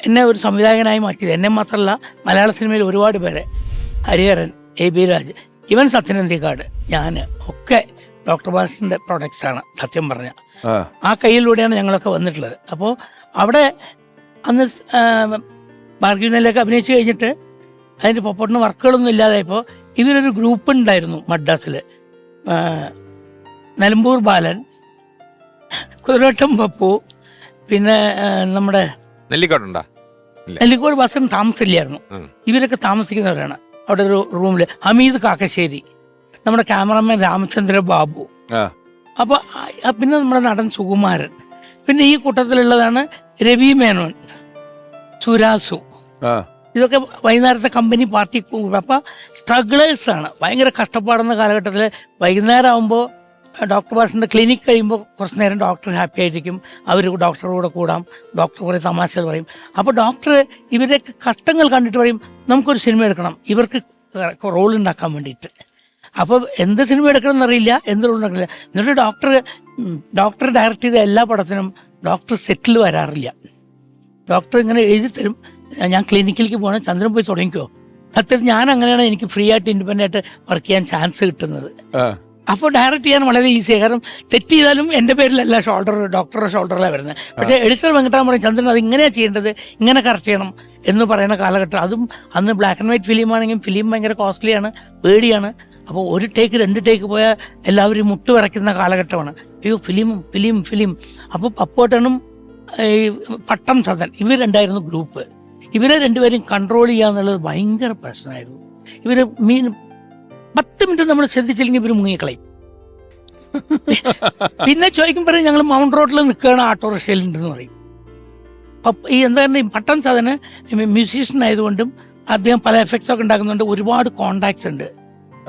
എന്നെ ഒരു സംവിധായകനായി മാറ്റിയത്. എന്നെ മാത്രമല്ല, മലയാള സിനിമയിൽ ഒരുപാട് പേരെ, ഹരിഹരൻ, AB രാജ്, ഇവൻ സത്യനന്ദിക്കാട്, ഞാൻ ഒക്കെ ഡോക്ടർ ബാലകൃഷ്ണന്റെ പ്രൊഡക്ട്സാണ് സത്യം പറഞ്ഞ. ആ കയ്യിലൂടെയാണ് ഞങ്ങളൊക്കെ വന്നിട്ടുള്ളത്. അപ്പോൾ അവിടെ അന്ന് ഭാർഗവനിലേക്ക് അഭിനയിച്ച് കഴിഞ്ഞിട്ട് അതിൻ്റെ പപ്പോട്ടിന് വർക്കുകളൊന്നും ഇല്ലാതായപ്പോൾ ഇവരൊരു ഗ്രൂപ്പ് ഉണ്ടായിരുന്നു മദ്രാസിൽ. നിലമ്പൂർ ബാലൻ, കുതിരവട്ടം പപ്പു, പിന്നെ നമ്മുടെ നെല്ലിക്കോട് ബസ്സിന് താമസമില്ലായിരുന്നു. ഇവരൊക്കെ താമസിക്കുന്നവരാണ് അവിടെ ഒരു റൂമിൽ. ഹമീദ് കാക്കശ്ശേരി, നമ്മുടെ ക്യാമറമാൻ രാമചന്ദ്ര ബാബു, അപ്പോൾ പിന്നെ നമ്മുടെ നടൻ സുകുമാരൻ, പിന്നെ ഈ കൂട്ടത്തിലുള്ളതാണ് രവി മേനോൻ, സുരാസു. ഇതൊക്കെ വൈകുന്നേരത്തെ കമ്പനി പാർട്ടി. അപ്പോൾ സ്ട്രഗ്ലേഴ്സാണ്, ഭയങ്കര കഷ്ടപ്പാടുന്ന കാലഘട്ടത്തിൽ. വൈകുന്നേരം ആകുമ്പോൾ ഡോക്ടർ ബാലകൃഷ്ണൻ്റെ ക്ലിനിക്ക് കഴിയുമ്പോൾ കുറച്ച് നേരം ഡോക്ടർ ഹാപ്പി ആയിരിക്കും, അവർ ഡോക്ടറുടെ കൂടെ കൂടാം, ഡോക്ടർ കുറേ തമാശകൾ പറയും. അപ്പോൾ ഡോക്ടർ ഇവരൊക്കെ കഷ്ടങ്ങൾ കണ്ടിട്ട് പറയും, നമുക്കൊരു സിനിമ എടുക്കണം ഇവർക്ക് റോൾ ഉണ്ടാക്കാൻ വേണ്ടിയിട്ട്. അപ്പോൾ എന്ത് സിനിമ എടുക്കണം എന്നറിയില്ല, എന്ത് റോൾ ഉണ്ടാക്കില്ല. എന്നിട്ട് ഡോക്ടർ ഡയറക്റ്റ് ചെയ്ത എല്ലാ പടത്തിനും ഡോക്ടർ സെറ്റിൽ വരാറില്ല. ഡോക്ടർ ഇങ്ങനെ എഴുതി തരും, ഞാൻ ക്ലിനിക്കിലേക്ക് പോകണം, ചന്ദ്രൻ പോയി തുടങ്ങിക്കോ. സത്യത്തിൽ ഞാൻ അങ്ങനെയാണ് എനിക്ക് ഫ്രീ ആയിട്ട് ഇൻഡിപെൻഡൻ്റ് ആയിട്ട് വർക്ക് ചെയ്യാൻ ചാൻസ് കിട്ടുന്നത്. അപ്പോൾ ഡയറക്റ്റ് ചെയ്യാൻ വളരെ ഈസിയാണ്. കാരണം തെറ്റ് ചെയ്താലും എൻ്റെ പേരിലല്ല ഡോക്ടറുടെ ഷോൾഡറിലാണ് വരുന്നത്. പക്ഷേ എഡിറ്റർ വെങ്കട്ടാൻ പറയും, ചന്ദ്രൻ അത് ഇങ്ങനെയാണ് ചെയ്യേണ്ടത്, ഇങ്ങനെ കറക്റ്റ് ചെയ്യണം എന്ന് പറയുന്ന കാലഘട്ടം. അതും അന്ന് ബ്ലാക്ക് ആൻഡ് വൈറ്റ് ഫിലിമാണെങ്കിൽ ഫിലിം ഭയങ്കര കോസ്റ്റ്ലിയാണ്, പേടിയാണ്. അപ്പോൾ 1 ടേക്ക് 2 ടേക്ക് പോയാൽ എല്ലാവരും മുട്ട് വിറയ്ക്കുന്ന കാലഘട്ടമാണ്. അയ്യോ ഫിലിം. അപ്പോൾ പപ്പോട്ടനും ഈ പട്ടം സദൻ, ഇവർ രണ്ടായിരുന്നു ഗ്രൂപ്പ്. ഇവരെ രണ്ടുപേരും കൺട്രോൾ ചെയ്യുക എന്നുള്ളത് ഭയങ്കര പ്രശ്നമായിരുന്നു. ഇവർ 10 മിനിറ്റ് നമ്മൾ ശ്രദ്ധിച്ചില്ലെങ്കിൽ ഇവർ മുങ്ങിക്കളയും. പിന്നെ ചോദിക്കുമ്പോൾ ഞങ്ങൾ മൗണ്ട് റോഡിൽ നിൽക്കുകയാണ്, ഓട്ടോറിക്ഷയിലുണ്ടെന്ന് പറയും. ഈ എന്താ പറയുക, പട്ടം സാധന മ്യൂസീഷ്യൻ ആയതുകൊണ്ടും അദ്ദേഹം പല എഫക്ട്സ് ഒക്കെ ഉണ്ടാക്കുന്നുണ്ട്, ഒരുപാട് കോണ്ടാക്ട്സ് ഉണ്ട്.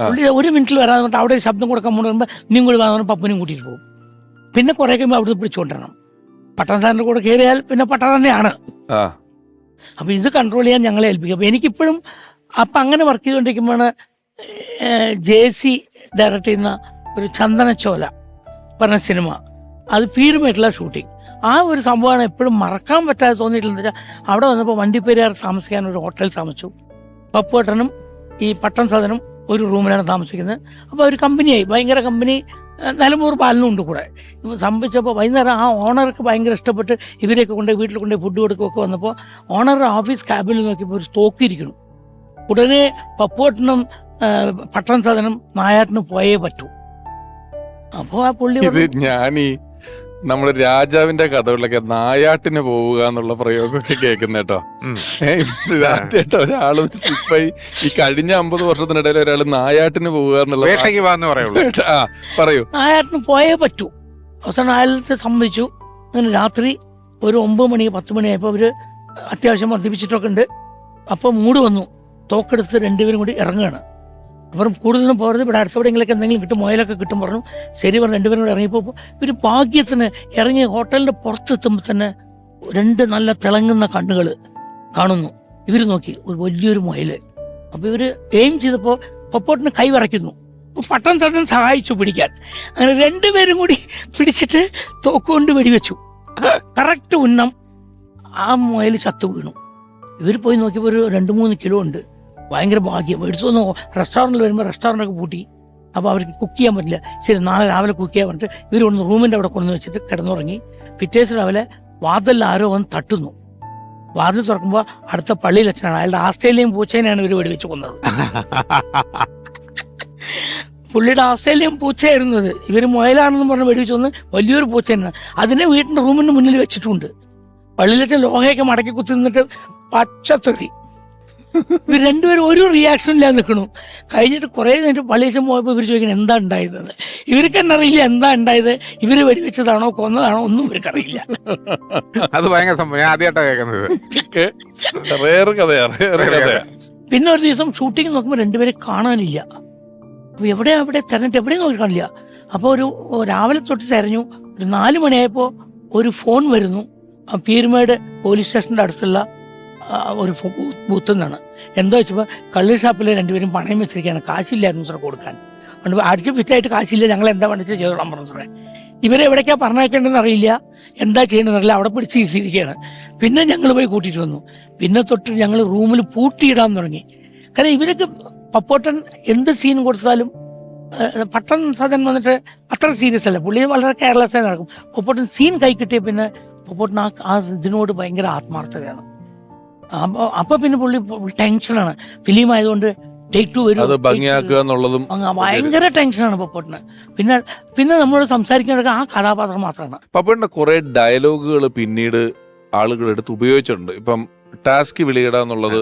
പുള്ളി 1 മിനിറ്റിൽ വരാതെ കൊണ്ട് അവിടെ ഒരു ശബ്ദം കൊടുക്കാൻ പോകുമ്പോൾ നീ കൂടി വന്നു പപ്പനും കൂട്ടിയിട്ട് പോകും. പിന്നെ കുറേ കഴിയുമ്പോൾ അവിടുന്ന് പിടിച്ചുകൊണ്ടിരണം. പട്ടം സാറിൻ്റെ കൂടെ കയറിയാൽ പിന്നെ പട്ടം തന്നെയാണ്. അപ്പോൾ ഇത് കൺട്രോൾ ചെയ്യാൻ ഞങ്ങളെ ഏൽപ്പിക്കും. അപ്പോൾ എനിക്കിപ്പോഴും അപ്പം അങ്ങനെ വർക്ക് ചെയ്തുകൊണ്ടിരിക്കുമ്പോഴാണ് JC ഡയറക്റ്റ് ചെയ്യുന്ന ഒരു ചന്ദനച്ചോല പറഞ്ഞ സിനിമ, അത് പീരുമായിട്ടുള്ള ഷൂട്ടിങ്. ആ ഒരു സംഭവമാണ് എപ്പോഴും മറക്കാൻ പറ്റാതെ തോന്നിയിട്ടുള്ളത്. വെച്ചാൽ അവിടെ വന്നപ്പോൾ വണ്ടിപ്പെരിയാർ താമസിക്കാൻ ഒരു ഹോട്ടൽ താമസിച്ചു. പപ്പുവേട്ടനും ഈ പട്ടം സാധനം ഒരു റൂമിലാണ് താമസിക്കുന്നത്. അപ്പോൾ ഒരു കമ്പനിയായി, ഭയങ്കര കമ്പനി. നിലമ്പൂർ ബാലനും ഉണ്ട് കൂടെ. സംഭവിച്ചപ്പോൾ വൈകുന്നേരം ആ ഓണർക്ക് ഭയങ്കര ഇഷ്ടപ്പെട്ട് ഇവരെയൊക്കെ കൊണ്ട് വീട്ടിൽ കൊണ്ട് ഫുഡ് കൊടുക്കുകയൊക്കെ വന്നപ്പോൾ ഓണറുടെ ഓഫീസ് ക്യാബിനിൽ നോക്കിയപ്പോൾ ഒരു സ്റ്റോക്ക് ഇരിക്കണം. ഉടനെ പപ്പുവേട്ടനും പട്ടം സാധനം നായാട്ടിന് പോയേ പറ്റൂ. അപ്പോൾ ആ പുള്ളി ഞാനീ നമ്മുടെ രാജാവിന്റെ കഥകളിലൊക്കെ നായാട്ടിന് പോവുക എന്നുള്ള പ്രയോഗമൊക്കെ കേൾക്കുന്ന കേട്ടോ. ഇതാദ്യമായിട്ട് ഒരാള് സിപ്പായി ഈ കഴിഞ്ഞ 50 വർഷത്തിനിടയിൽ ഒരാള് നായാട്ടിന് പോവുക എന്നുള്ള പറയൂ. നായാട്ടിന് പോയേ പറ്റൂ. അവസാനം അയാളത്തെ സമ്മതിച്ചു. അങ്ങനെ രാത്രി ഒരു 9 മണി 10 മണിയായപ്പോൾ അവര് അത്യാവശ്യം മദ്യപിച്ചിട്ടൊക്കെ ഉണ്ട്. അപ്പോൾ മൂട് വന്നു, തോക്കെടുത്ത് രണ്ടുപേരും കൂടി ഇറങ്ങുകയാണ്. അപ്പം കൂടുതലൊന്നും പോകരുത്, ഇവിടെ അടുത്തെവിടെയെങ്കിലൊക്കെ എന്തെങ്കിലും കിട്ടും, മുയലൊക്കെ കിട്ടും പറഞ്ഞു. ശരി പറഞ്ഞു. രണ്ടുപേരും കൂടെ ഇറങ്ങിയപ്പോൾ ഒരു ഭാഗ്യത്തിന് ഇറങ്ങി ഹോട്ടലിൻ്റെ പുറത്തെത്തുമ്പോൾ തന്നെ 2 നല്ല തിളങ്ങുന്ന കണ്ണുകൾ കാണുന്നു. ഇവർ നോക്കി ഒരു വലിയൊരു മുയൽ. അപ്പോൾ ഇവർ എയിം ചെയ്തപ്പോൾ പപ്പോട്ടിന് കൈ വിറയ്ക്കുന്നു. പട്ടം സാധനം സഹായിച്ചു പിടിക്കാൻ. അങ്ങനെ 2 പേരും കൂടി പിടിച്ചിട്ട് തോക്കുകൊണ്ട് വെടിവെച്ചു. കറക്റ്റ് ഉന്നം ആ മുയൽ ചത്തു വീണു. ഇവർ പോയി നോക്കിയപ്പോൾ ഒരു 2-3 കിലോ ഉണ്ട്. ഭയങ്കര ഭാഗ്യം. മേടിച്ചൊന്ന് റെസ്റ്റോറൻറ്റിൽ വരുമ്പോൾ റെസ്റ്റോറൻറ്റൊക്കെ പൂട്ടി. അപ്പോൾ അവർക്ക് കുക്ക് ചെയ്യാൻ പറ്റില്ല. ശരി, നാളെ രാവിലെ കുക്ക് ചെയ്യാൻ പറഞ്ഞിട്ട് ഇവർ ഒന്ന് റൂമിൻ്റെ അവിടെ കൊണ്ടു വെച്ചിട്ട് കിടന്നുറങ്ങി. പിറ്റേ ദിവസം രാവിലെ വാതിലിൽ ആരോ വന്ന് തട്ടുന്നു. വാതിൽ തുറക്കുമ്പോൾ അടുത്ത പള്ളിയിൽ അച്ഛനാണ്. അയാളുടെ ആസ്ട്രേലിയൻ പൂച്ചേനെയാണ് ഇവർ വെടിവെച്ച് കൊന്നത്. പുള്ളിയുടെ ആസ്ട്രേലിയൻ പൂച്ചയായിരുന്നത്. ഇവർ മുയലാണെന്ന് പറഞ്ഞ് വെടിവെച്ച് കൊന്ന് വലിയൊരു പൂച്ചേനാണ്. അതിനെ വീട്ടിൻ്റെ റൂമിൻ്റെ മുന്നിൽ വെച്ചിട്ടുണ്ട്. പള്ളിയിലച്ഛൻ ലോഹയൊക്കെ മടക്കി കുത്തി നിന്നിട്ട് പച്ചത്തൊടി. ഇവർ രണ്ടുപേരും ഒരു റിയാക്ഷൻ ഇല്ലാതെ നിൽക്കണു. കഴിഞ്ഞിട്ട് കുറേ നേരം പള്ളിയച്ഛൻ പോയപ്പോൾ ഇവർ ചോദിക്കണം എന്താ ഉണ്ടായതെന്ന്. ഇവർക്ക് തന്നെ അറിയില്ല എന്താ ഉണ്ടായത്. ഇവർ വെടിവെച്ചതാണോ കൊന്നതാണോ ഒന്നും ഇവർക്കറിയില്ല. അത് ഭയങ്കര സംഭവം, ഞാൻ ആദ്യമായിട്ടാണ് കേൾക്കുന്നത്. പിന്നെ ഒരു ദിവസം ഷൂട്ടിങ് നോക്കുമ്പോൾ രണ്ടുപേരെ കാണാനില്ല. അപ്പോൾ എവിടെ തിരഞ്ഞിട്ട് എവിടെയും നോക്കി കാണില്ല. അപ്പോൾ ഒരു രാവിലെ തൊട്ട് തിരഞ്ഞു. ഒരു 4 മണിയായപ്പോൾ ഒരു ഫോൺ വരുന്നു. പീരുമേട് പോലീസ് സ്റ്റേഷൻ്റെ അടുത്തുള്ള ഒരു ബൂത്തിൽ നിന്നാണ്. എന്താ വെച്ചപ്പോൾ കള്ള് ഷാപ്പിൽ രണ്ടുപേരും പണയം വെച്ചിരിക്കുകയാണ്, കാശില്ലായിരുന്നു സാർ കൊടുക്കാൻ. അതുകൊണ്ട് അടിച്ച് ഫിറ്റായിട്ട് കാശില്ല, ഞങ്ങൾ എന്താ വേണ്ടിച്ച് ചെയ്തോളാൻ പറഞ്ഞു സാറേ. ഇവരെവിടേക്കാണ് പറഞ്ഞേക്കേണ്ടതെന്ന് അറിയില്ല, എന്താ ചെയ്യേണ്ടതെന്ന് അറിയില്ല, അവിടെ പിടിച്ച് ഇരുത്തിയിരിക്കുകയാണ്. പിന്നെ ഞങ്ങൾ പോയി കൂട്ടിയിട്ട് വന്നു. പിന്നെ തൊട്ട് ഞങ്ങൾ റൂമിൽ പൂട്ടിയിടാൻ തുടങ്ങി. കാരണം ഇവരൊക്കെ പപ്പോട്ടൻ എന്ത് സീൻ കൊടുത്താലും പട്ടൻ സദൻ വന്നിട്ട് അത്ര സീരിയസ് അല്ല, പുള്ളി വളരെ കെയർലെസ്സായി നടക്കും. പപ്പോട്ടൻ സീൻ കൈ കിട്ടിയ പിന്നെ പപ്പോട്ടൻ ആ ഇതിനോട് ഭയങ്കര ആത്മാർത്ഥതയാണ്. അപ്പോൾ പിന്നെ പുള്ളി ടെൻഷനാണ്. ഫിലിം ആയതുകൊണ്ട് ടേക്ക് 2 വരും, അത് ഭംഗിയാക്കുക എന്നുള്ളതും ഭയങ്കര ടെൻഷനാണ് പപ്പോട്ടിന്. പിന്നെ നമ്മളോട് സംസാരിക്കേണ്ടത് ആ കഥാപാത്രം മാത്രമാണ്. പപ്പോട്ടിന്റെ കുറെ ഡയലോഗുകൾ പിന്നീട് ആളുകൾ എടുത്ത് ഉപയോഗിച്ചിട്ടുണ്ട്. ഇപ്പം ടാസ്ക് വിളിയിടുക എന്നുള്ളത്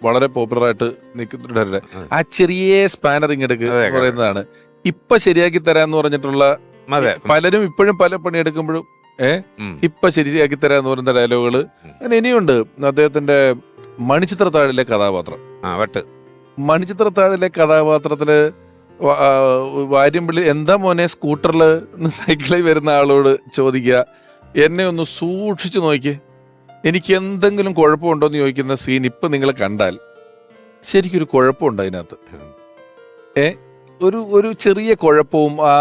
വളരെ പോപ്പുലർ ആയിട്ട് നിൽക്കുന്നുണ്ട്. ആ ചെറിയ സ്പാനറിങ് എടുക്കുക പറയുന്നതാണ് ഇപ്പൊ ശരിയാക്കി തരാന്ന് പറഞ്ഞിട്ടുള്ള പലരും ഇപ്പോഴും പല പണിയെടുക്കുമ്പോഴും ഇപ്പൊ ശരിയാക്കി തരാന്ന് പറയുന്ന ഡയലോഗുകള് അങ്ങനെ ഇനിയുണ്ട്. അദ്ദേഹത്തിന്റെ മണിച്ചിത്രത്താഴിലെ കഥാപാത്രം, മണിച്ചിത്രത്താഴിലെ കഥാപാത്രത്തില് വാര്യംപള്ളി എന്താ മോനെ സ്കൂട്ടറിൽ സൈക്കിളിൽ വരുന്ന ആളോട് ചോദിക്കുക, എന്നെ ഒന്ന് സൂക്ഷിച്ചു നോക്കിയേ, എനിക്ക് എന്തെങ്കിലും കുഴപ്പമുണ്ടോന്ന് ചോദിക്കുന്ന സീൻ ഇപ്പൊ നിങ്ങൾ കണ്ടാൽ ശരിക്കൊരു കുഴപ്പമുണ്ട് അതിനകത്ത്. ഒരു ചെറിയ കുഴപ്പവും ആ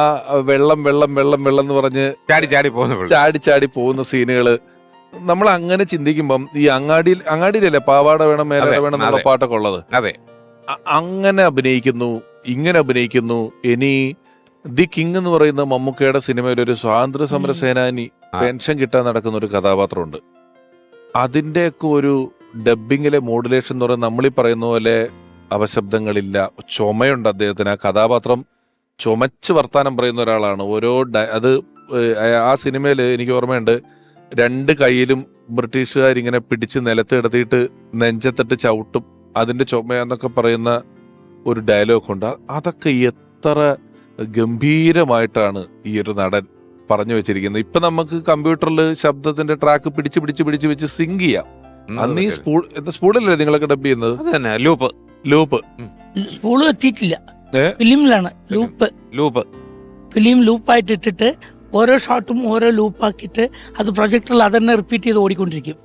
വെള്ളം വെള്ളം വെള്ളം വെള്ളം എന്ന് പറഞ്ഞ് ചാടി പോകുന്ന സീനുകള് നമ്മൾ അങ്ങനെ ചിന്തിക്കുമ്പം ഈ അങ്ങാടിയിലല്ലേ പാവാട വേണം മേലാട വേണം എന്നുള്ള പാട്ടൊക്കെ ഉള്ളത്. അങ്ങനെ അഭിനയിക്കുന്നു, ഇങ്ങനെ അഭിനയിക്കുന്നു. ഇനി ദി കിങ് എന്ന് പറയുന്ന മമ്മൂക്കയുടെ സിനിമയിൽ ഒരു സ്വാതന്ത്ര്യ സമര സേനാനി പെൻഷൻ കിട്ടാൻ നടക്കുന്ന ഒരു കഥാപാത്രമുണ്ട്. അതിന്റെയൊക്കെ ഒരു ഡബ്ബിങ്ങിലെ മോഡുലേഷൻ എന്ന് പറയുന്നത് നമ്മളീ പറയുന്ന പോലെ അപശബ്ദങ്ങളില്ല, ചുമയുണ്ട് അദ്ദേഹത്തിന്. ആ കഥാപാത്രം ചുമച്ച് വർത്താനം പറയുന്ന ഒരാളാണ്. അത് ആ സിനിമയിൽ എനിക്ക് ഓർമ്മയുണ്ട്, 2 കൈയിലും ബ്രിട്ടീഷുകാരിങ്ങനെ പിടിച്ച് നിലത്ത് കിടത്തിയിട്ട് നെഞ്ചത്തിട്ട് ചവിട്ടും, അതിന്റെ ചുമയെന്നൊക്കെ പറയുന്ന ഒരു ഡയലോഗ് ഉണ്ട്. അതൊക്കെ എത്ര ഗംഭീരമായിട്ടാണ് ഈ ഒരു നടൻ പറഞ്ഞു വെച്ചിരിക്കുന്നത്. ഇപ്പൊ നമുക്ക് കമ്പ്യൂട്ടറിൽ ശബ്ദത്തിന്റെ ട്രാക്ക് പിടിച്ച് വെച്ച് സിങ്ക് ചെയ്യാം. അന്ന് ഈ സ്പൂളിലല്ലേ നിങ്ങളൊക്കെ ഡബ് ചെയ്യുന്നത്? ലൂപ്പ് സ്പൂള് എത്തിയിട്ടില്ല, ഫിലിമിലാണ് ലൂപ്പ്. ഫിലിം ലൂപ്പായിട്ട് ഇട്ടിട്ട് ഓരോ ഷോട്ടും ഓരോ ലൂപ്പാക്കിയിട്ട് അത് പ്രൊജക്ടറിൽ അതന്നെ റിപ്പീറ്റ് ചെയ്ത് ഓടിക്കൊണ്ടിരിക്കും.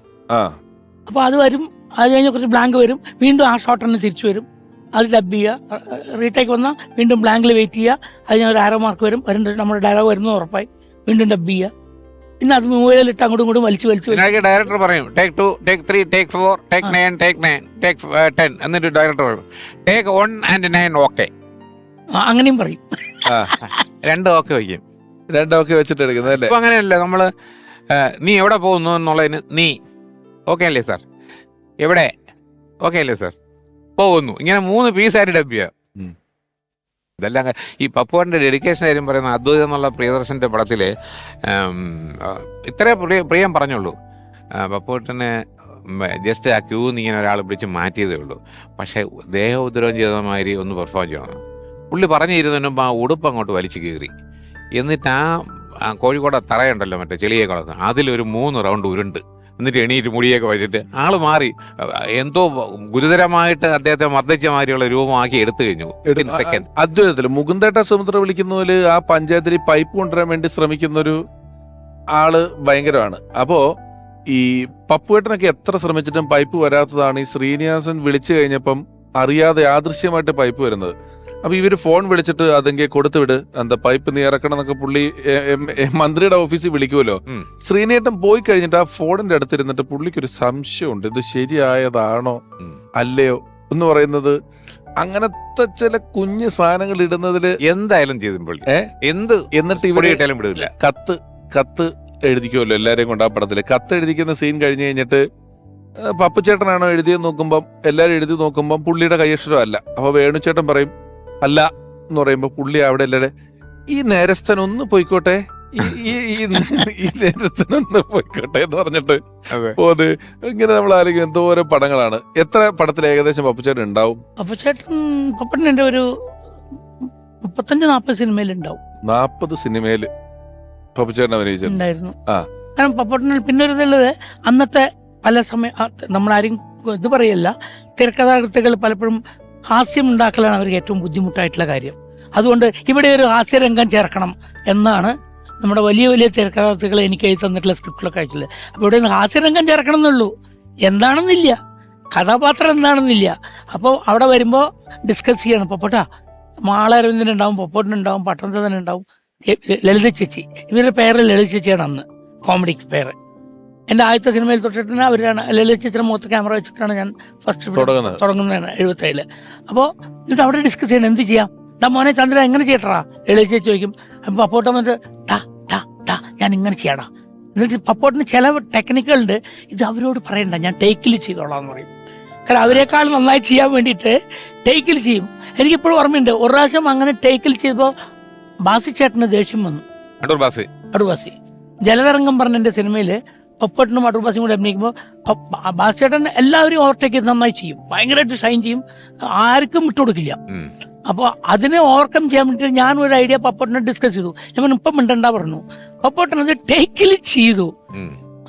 അപ്പോൾ അത് വരും, അത് കഴിഞ്ഞ് കുറച്ച് ബ്ലാങ്ക് വരും, വീണ്ടും ആ ഷോട്ട് തന്നെ തിരിച്ചു വരും, അത് ഡബ് ചെയ്യുക, റീടേക്ക് വന്നാൽ വീണ്ടും ബ്ലാങ്കിൽ വെയിറ്റ് ചെയ്യുക, അത് ഞാൻ ഒരു ആരോ മാർക്ക് വരും, നമ്മുടെ ഡയലോഗ് വരുന്നത് ഉറപ്പായി വീണ്ടും ഡബ് ചെയ്യുക. പിന്നെ അത് മൊബൈലിലിട്ട് അങ്ങോട്ടും ഇങ്ങോട്ടും വലിച്ച് ഡയറക്ടർ പറയും take 2, take 3, take 4, take 9, take 10 എന്നിട്ട് ഡയറക്ടർ പറയും ടേക്ക് 1 and 9 ഓക്കെ. അങ്ങനെയും പറയും. 2 ഓക്കെ വയ്ക്കും, 2 ഓക്കെ വെച്ചിട്ട് എടുക്കുന്നതല്ലേ. ഇപ്പൊ അങ്ങനെയല്ലേ നമ്മള് നീ എവിടെ പോകുന്നു എന്നുള്ളതിന് നീ ഓക്കെ അല്ലേ സാർ, എവിടെ ഓക്കെ അല്ലേ സാർ, പോകുന്നു, ഇങ്ങനെ 3 പീസായിട്ട് ഡബ് ചെയ്യാം. ഇതെല്ലാം ഈ പപ്പുവിൻ്റെ ഡെഡിക്കേഷൻ കാര്യം പറയുന്ന അദ്വൈതം എന്നുള്ള പ്രിയദർശൻ്റെ പടത്തിൽ ഇത്രേ പ്രിയം പറഞ്ഞുള്ളൂ. പപ്പുവിനെ ജസ്റ്റ് ആ ക്യൂ ഇങ്ങനെ ഒരാൾ പിടിച്ച് മാറ്റിയതേ ഉള്ളൂ. പക്ഷേ ദേഹ ഉപദ്രവം ചെയ്ത മാതിരി ഒന്ന് പെർഫോം ചെയ്യണം. പുള്ളി പറഞ്ഞിരുന്നതിന് മുമ്പ് ആ ഉടുപ്പ് അങ്ങോട്ട് വലിച്ചു കീറി, എന്നിട്ട് ആ കോഴിക്കോട് തറയുണ്ടല്ലോ മറ്റേ ചെളിയെ കളത്ത്, അതിലൊരു 3 റൗണ്ട് ഉരുണ്ട്, എന്നിട്ട് എണീറ്റ് മുടിയൊക്കെ വെച്ചിട്ട് ആള് മാറി. എന്തോ ഗുരുതരമായിട്ട് അദ്ദേഹത്തെ മർദ്ദിച്ച മാതിരിയുള്ള രൂപമാക്കി എടുത്തു കഴിഞ്ഞു. അദ്വൈതത്തില് മുകുന്ദേട്ട സുമിത്ര വിളിക്കുന്ന പോലെ ആ പഞ്ചായത്തിൽ പൈപ്പ് കൊണ്ടുവരാൻ വേണ്ടി ശ്രമിക്കുന്നൊരു ആള് ഭയങ്കരമാണ്. അപ്പോ ഈ പപ്പുവേട്ടനൊക്കെ എത്ര ശ്രമിച്ചിട്ടും പൈപ്പ് വരാത്തതാണ് ഈ ശ്രീനിവാസൻ വിളിച്ചു കഴിഞ്ഞപ്പം അറിയാതെ യാദൃശ്യമായിട്ട് പൈപ്പ് വരുന്നത്. അപ്പൊ ഇവര് ഫോൺ വിളിച്ചിട്ട് അതെങ്കിൽ കൊടുത്തുവിട്, എന്താ പൈപ്പ് നീ ഇറക്കണം എന്നൊക്കെ പുള്ളി മന്ത്രിയുടെ ഓഫീസിൽ വിളിക്കുമല്ലോ. ശ്രീനേട്ടൻ പോയി കഴിഞ്ഞിട്ട് ആ ഫോണിന്റെ അടുത്തിരുന്നിട്ട് പുള്ളിക്കൊരു സംശയമുണ്ട്, ഇത് ശരിയായതാണോ അല്ലയോ എന്ന് പറയുന്നത്. അങ്ങനത്തെ ചില കുഞ്ഞു സാധനങ്ങൾ ഇടുന്നതില് എന്തായാലും എന്നിട്ട് ഇവിടെ കത്ത് എഴുതിക്കുമല്ലോ എല്ലാരെയും കൊണ്ട്. ആ പടത്തില് കത്ത് എഴുതിക്കുന്ന സീൻ കഴിഞ്ഞ് കഴിഞ്ഞിട്ട് പപ്പുചേട്ടനാണോ എഴുതിയെന്ന് നോക്കുമ്പം എല്ലാരും എഴുതി നോക്കുമ്പം പുള്ളിയുടെ കൈയക്ഷരം അല്ല. അപ്പൊ വേണുചേട്ടൻ പറയും അല്ല എന്ന് പറയുമ്പോ പുള്ളി അവിടെ എല്ലാവരും ഈ നേരസ്ഥനൊന്ന് പോയിക്കോട്ടെ, ഈ നേരസ്ഥനൊന്ന് പോയിക്കോട്ടെ എന്ന് പറഞ്ഞിട്ട് പോത്. ഇങ്ങനെ നമ്മൾ ആലോചിക്കും എന്തോരോ പടങ്ങളാണ്. എത്ര പടത്തിൽ ഏകദേശം പപ്പുചേട്ടൻ ഉണ്ടാവും? പപ്പുചേട്ടൻ ഒരു 35-40 സിനിമയിലുണ്ടാവും. 40 സിനിമയില് പപ്പുചേട്ടൻ അഭിനയിച്ചിട്ടുണ്ടായിരുന്നു. കാരണം പപ്പുചേട്ടൻ പിന്നെ ഒരു ഇതുള്ളത്, അന്നത്തെ പല നമ്മളാരും ഇത് പറയല്ല, തിരക്കഥാകൃത്തുകൾ പലപ്പോഴും ഹാസ്യം ഉണ്ടാക്കലാണ് അവർക്ക് ഏറ്റവും ബുദ്ധിമുട്ടായിട്ടുള്ള കാര്യം. അതുകൊണ്ട് ഇവിടെ ഒരു ഹാസ്യരംഗം ചേർക്കണം എന്നാണ് നമ്മുടെ വലിയ വലിയ തിരക്കഥാർത്ഥികൾ എനിക്ക് എഴുതി തന്നിട്ടുള്ള സ്ക്രിപ്റ്റിലൊക്കെ അയച്ചില്ല. അപ്പോൾ ഇവിടെ നിന്ന് ഹാസ്യരംഗം ചേർക്കണം എന്നുള്ളൂ, എന്താണെന്നില്ല, കഥാപാത്രം എന്താണെന്നില്ല. അപ്പോൾ അവിടെ വരുമ്പോൾ ഡിസ്കസ് ചെയ്യണം. പൊപ്പോട്ടാ മാളരവിന്ദനുണ്ടാവും, പൊപ്പോട്ടിനുണ്ടാവും, പട്ടണത്തിനുണ്ടാവും, ലളിത ചേച്ചി. ഇവരുടെ പേര് ലളിത ചേച്ചിയാണ് അന്ന് കോമഡി പേര്. എൻ്റെ ആദ്യത്തെ സിനിമയിൽ തൊട്ടിട്ട് അവരാണ് ലളിത ചേച്ചിയുടെ മുഖത്ത് ക്യാമറ വെച്ചിട്ടാണ് ഞാൻ ഫസ്റ്റ് തുടങ്ങുന്നതാണ് 77. അപ്പോൾ എന്നിട്ട് അവിടെ ഡിസ്കസ് ചെയ്യണം, എന്ത് ചെയ്യാം, മോനെ ചന്ദ്ര എങ്ങനെ ചെയ്യട്ടാ, ലളിത ചേച്ചി ചോദിക്കും. അപ്പം പപ്പോട്ട വന്നിട്ട് ഞാൻ ഇങ്ങനെ ചെയ്യടാ. എന്നിട്ട് പപ്പോട്ടിന് ചില ടെക്നിക്കുകളുണ്ട്, ഇത് അവരോട് പറയണ്ട, ഞാൻ ടേക്കിൽ ചെയ്തോളാം എന്ന് പറയും. കാരണം അവരെക്കാൾ നന്നായി ചെയ്യാൻ വേണ്ടിയിട്ട് ടേക്കിൽ ചെയ്യും. എനിക്കിപ്പോഴും ഓർമ്മയുണ്ട്, ഒരു പ്രാവശ്യം അങ്ങനെ ടേക്കിൽ ചെയ്തപ്പോൾ ബാസി ചേട്ടന് ദേഷ്യം വന്നു. അടൂർ ജലതരംഗം പറഞ്ഞ എൻ്റെ സിനിമയിൽ പപ്പോട്ടിനും അടൂർ ബാസിയും കൂടെ അഭിനയിക്കുമ്പോൾ ബാസി ചേട്ടൻ എല്ലാവരും ഓവർടേക്ക് ചെയ്ത് നന്നായി ചെയ്യും, ഭയങ്കരമായിട്ട് ഷൈൻ ചെയ്യും, ആർക്കും വിട്ടുകൊടുക്കില്ല. അപ്പോൾ അതിനെ ഓവർകം ചെയ്യാൻ വേണ്ടിയിട്ട് ഞാൻ ഒരു ഐഡിയ പപ്പോട്ടിനെ ഡിസ്കസ് ചെയ്തു. ഞാൻ ഇപ്പം മിണ്ടണ്ട പറഞ്ഞു. പപ്പോട്ടനത് ടേക്കിൽ ചെയ്തു.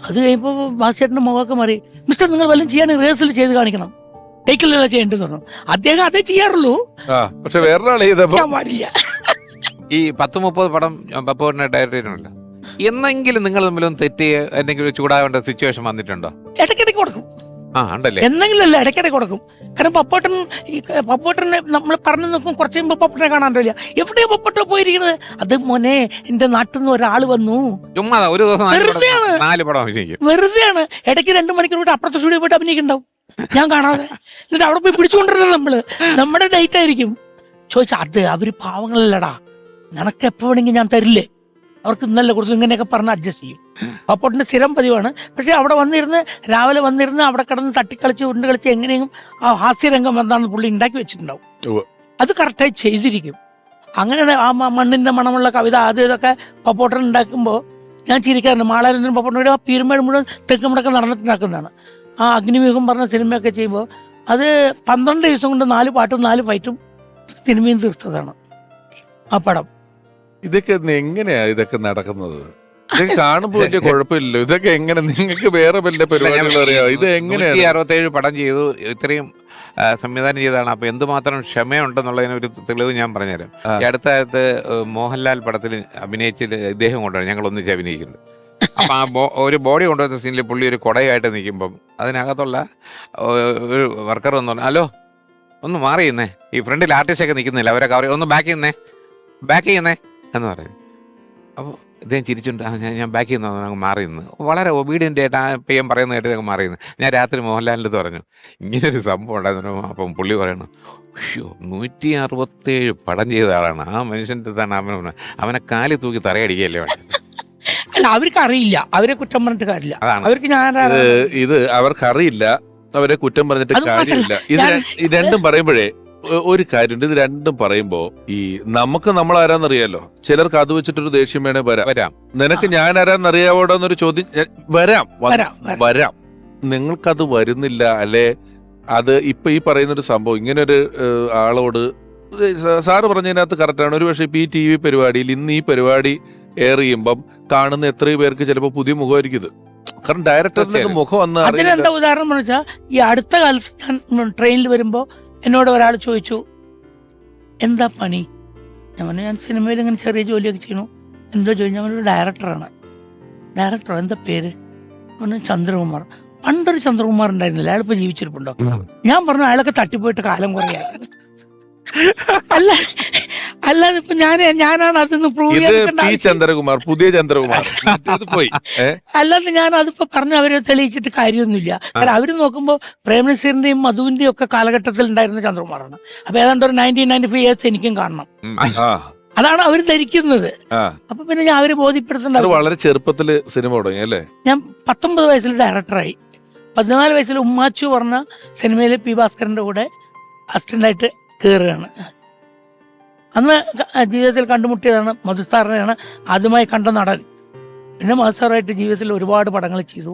അത് കഴിയുമ്പോൾ ബാസിയേട്ടൻ്റെ മുഖമൊക്കെ മാറി. മിസ്റ്റർ, നിങ്ങൾ വല്ലതും ചെയ്യാൻ റിഹേഴ്സൽ ചെയ്ത് കാണിക്കണം, ടേക്കിലല്ല ചെയ്യേണ്ടത് പറഞ്ഞു. അദ്ദേഹം അതേ ചെയ്യാറുള്ളൂ, പക്ഷെ വേറൊരാൾ പാടില്ല. ഈ 10-30 പടം പപ്പോട്ടിനെ ഡയറക്റ്റ് ചെയ്തിട്ടുണ്ടല്ലോ, എന്നെങ്കിലും നിങ്ങൾ തമ്മിലൊന്നും തെറ്റി എന്തെങ്കിലും ചൂടാവേണ്ട സിറ്റുവേഷൻ വന്നിട്ടുണ്ടോ? ഇടയ്ക്കിടയ്ക്ക് കൊടുക്കും. ഉണ്ടല്ലേ? എന്തെങ്കിലും അല്ല, ഇടയ്ക്കിടയ്ക്ക് കൊടുക്കും. കാരണം പപ്പോട്ടനെ നമ്മൾ പറഞ്ഞു നോക്കും, കുറച്ച് കഴിയുമ്പോൾ പപ്പോട്ടനെ കാണാൻ പറ്റില്ല. എവിടെയാ പപ്പോട്ട പോയിരിക്കുന്നത്? അത് മോനെ എന്റെ നാട്ടിൽ നിന്ന് ഒരാൾ വന്നു, ചുമ്മാ ഒരു ദിവസം വെറുതെയാണ്. ഇടയ്ക്ക് 2 മണിക്കൂർ പോയിട്ട് അപ്പുറത്തെ സ്റ്റുഡിയോ പോയിട്ട് അഭിനയിക്കുന്നുണ്ടാവും, ഞാൻ കാണാതെ. എന്നിട്ട് അവിടെ പോയി പിടിച്ചുകൊണ്ടിരുന്നത് നമ്മുടെ ഡേറ്റ് ആയിരിക്കും. ചോദിച്ചാൽ അത് അവര് പാവങ്ങളല്ലടാ, നിനക്ക് എപ്പോ വേണമെങ്കിൽ ഞാൻ തരില്ലേ, അവർക്ക് ഇന്നല്ല കൊടുത്തു, ഇങ്ങനെയൊക്കെ പറഞ്ഞ് അഡ്ജസ്റ്റ് ചെയ്യും. പപ്പോട്ടിന്റെ സ്ഥിരം പതിവാണ്. പക്ഷെ അവിടെ വന്നിരുന്ന് രാവിലെ വന്നിരുന്ന് അവിടെ കിടന്ന് തട്ടിക്കളിച്ച് ഉരുണ്ട് കളിച്ച് എങ്ങനെയും ആ ഹാസ്യരംഗം എന്താണെന്ന് പുള്ളി ഉണ്ടാക്കി വെച്ചിട്ടുണ്ടാവും. അത് കറക്റ്റായി ചെയ്തിരിക്കും. അങ്ങനെയാണ് ആ മണ്ണിന്റെ മണമുള്ള കവിത ആദ്യം ഇതൊക്കെ പപ്പോട്ടൻ ഉണ്ടാക്കുമ്പോൾ ഞാൻ ചിരിക്കാറുണ്ട്. മാളാരവിന്ദൻ പപ്പോട്ടനോട് ആ പീരുമേട് മുഴുവൻ തെക്കുമുടക്കം നടന്നിട്ടുണ്ടാക്കുന്നതാണ്. ആ അഗ്നിമുഖം പറഞ്ഞ സിനിമയൊക്കെ ചെയ്യുമ്പോൾ അത് 12 ദിവസം കൊണ്ട് 4 പാട്ടും 4 ഫൈറ്റും സിനിമയും തീർത്തതാണ് ആ പടം. ഇതൊക്കെ എങ്ങനെയാ ഇതൊക്കെ നടക്കുന്നത്? ഇതൊക്കെ കാണുമ്പോൾ വലിയ കുഴപ്പമില്ലല്ലോ. ഇതൊക്കെ എങ്ങനെ, നിങ്ങൾക്ക് വേറെ വല്ല പരിപാടികൾ അറിയാം? ഇത് എങ്ങനെയാണ്? 67 പടം ചെയ്തു, ഇത്രയും സംവിധാനം ചെയ്തതാണ്. അപ്പൊ എന്തുമാത്രം ക്ഷമയുണ്ടെന്നുള്ളതിന് ഒരു തെളിവ് ഞാൻ പറഞ്ഞുതരാം. ഈ അടുത്ത കാലത്ത് മോഹൻലാൽ പടത്തിൽ അഭിനയിച്ചിട്ട് ഇദ്ദേഹം കൊണ്ടുവരും, ഞങ്ങൾ ഒന്നിച്ച് അഭിനയിക്കുന്നുണ്ട്. അപ്പൊ ആ ഒരു ബോഡി കൊണ്ടുവന്ന സീനിൽ പുള്ളി ഒരു കുടയായിട്ട് നിൽക്കുമ്പം അതിനകത്തുള്ള ഒരു വർക്കർ വന്നു പറഞ്ഞു, ഹലോ ഒന്ന് മാറിയുന്നേ, ഈ ഫ്രണ്ടിൽ ആർട്ടിസ്റ്റൊക്കെ നിൽക്കുന്നില്ല, അവരൊക്കെ അവർ ഒന്ന് ബാക്ക് ചെയ്യുന്നേ എന്ന് പറയും. അപ്പോൾ ഇദ്ദേഹം ചിരിച്ചുണ്ട്, ഞാൻ ബാക്ക് ചെയ്യുന്ന അങ്ങ് മാറി നിന്ന് വളരെ ഒബീഡിയൻ്റ് ആയിട്ട് ആ പയ്യൻ പറയുന്ന കേട്ട് ഞങ്ങൾ മാറി നിന്ന്. ഞാൻ രാത്രി മോഹൻലാലിൻ്റെ പറഞ്ഞു ഇങ്ങനൊരു സംഭവം ഉണ്ടായിരുന്നു. അപ്പം പുള്ളി പറയണു, അയ്യോ 167 പടം ചെയ്ത ആളാണ്, ആ മനുഷ്യൻ്റെ തന്നെ അവനെ കാലി തൂക്കി തറയടിക്കുകയല്ലേ വേണ്ട. അല്ല, അവർക്ക് അറിയില്ല, അവരെ കുറ്റം പറഞ്ഞിട്ട് കാര്യമില്ല. അവർക്ക് ഇത് അവർക്കറിയില്ല, അവരെ കുറ്റം പറഞ്ഞിട്ട് കാര്യമില്ല. ഇത് രണ്ടും പറയുമ്പോഴേ ഒരു കാര്യമുണ്ട്. ഇത് രണ്ടും പറയുമ്പോ ഈ നമുക്ക് നമ്മൾ ആരാന്നറിയാലോ, ചിലർക്ക് അത് വെച്ചിട്ടൊരു ദേഷ്യം വേണേ വരാം. നിനക്ക് ഞാൻ ആരാന്നറിയാവോടൊന്നൊരു ചോദ്യം വരാം. നിങ്ങൾക്കത് വരുന്നില്ല അല്ലെ? അത് ഇപ്പൊ ഈ പറയുന്നൊരു സംഭവം ഇങ്ങനൊരു ആളോട് സാറ് പറഞ്ഞതിനകത്ത് കറക്റ്റാണ്. ഒരു പക്ഷേ ഇപ്പൊ ഈ TV പരിപാടിയിൽ ഇന്ന് ഈ പരിപാടി എയർ ചെയ്യുമ്പം കാണുന്ന എത്രയോ പേർക്ക് ചിലപ്പോൾ പുതിയ മുഖമായിരിക്കും ഇത്. കാരണം ഡയറക്ടറിന്റെ മുഖം വന്ന് അതിനെന്താ ഉദാഹരണം വെച്ചാൽ, ഈ അടുത്ത കാലത്ത് ഞാൻ ട്രെയിനിൽ വരുമ്പോ എന്നോട് ഒരാൾ ചോദിച്ചു, എന്താ പണി? ഞാൻ പറഞ്ഞു, ഞാൻ സിനിമയിൽ ഇങ്ങനെ ചെറിയ ജോലിയൊക്കെ ചെയ്യണു. എന്തോ ചോദിച്ചു? ഞാൻ ഒരു ഡയറക്ടറാണ്. ഡയറക്ടറോ? എന്താ പേര്? പറഞ്ഞു, ചന്ദ്രകുമാർ. പണ്ടൊരു ചന്ദ്രകുമാർ ഉണ്ടായിരുന്നില്ല, അയാളിപ്പോൾ ജീവിച്ചിരിപ്പുണ്ടോ? ഞാൻ പറഞ്ഞു, അയാളൊക്കെ തട്ടിപ്പോയിട്ട് കാലം കുറയാണ്. അല്ലാതെ ഇപ്പൊ ഞാനാണ് അതൊന്ന് പ്രൂവ് ചന്ദ്രകുമാർ, പുതിയ ചന്ദ്രകുമാർ പോയി. അല്ലാതെ ഞാൻ അതിപ്പോ പറഞ്ഞ് അവരെ തെളിയിച്ചിട്ട് കാര്യമൊന്നുമില്ല. കാരണം അവര് നോക്കുമ്പോ പ്രേംനസീറിന്റെയും മധുവിന്റെയും ഒക്കെ കാലഘട്ടത്തിൽ ഉണ്ടായിരുന്ന ചന്ദ്രകുമാറാണ്. അപ്പൊ ഏതാണ്ട് ഒരു 1995 ഇയേഴ്സ് എനിക്കും കാണണം. അതാണ് അവർ ധരിക്കുന്നത്. അപ്പൊ പിന്നെ ഞാൻ അവരെ ബോധ്യപ്പെടുത്തുന്നത്. വളരെ ചെറുപ്പത്തില് സിനിമ തുടങ്ങി അല്ലേ? ഞാൻ 19 വയസ്സിൽ ഡയറക്ടറായി. 14 വയസ്സിൽ ഉമ്മാച്ചു പറഞ്ഞ സിനിമയിൽ P. ഭാസ്കരന്റെ കൂടെ അസിസ്റ്റന്റായിട്ട് കയറുകയാണ്. അന്ന് ജീവിതത്തിൽ കണ്ടുമുട്ടിയതാണ് മധുസാറിനെയാണ് ആദ്യമായി കണ്ട നടൻ. പിന്നെ മധുസാറായിട്ട് ജീവിതത്തിൽ ഒരുപാട് പടങ്ങൾ ചെയ്തു.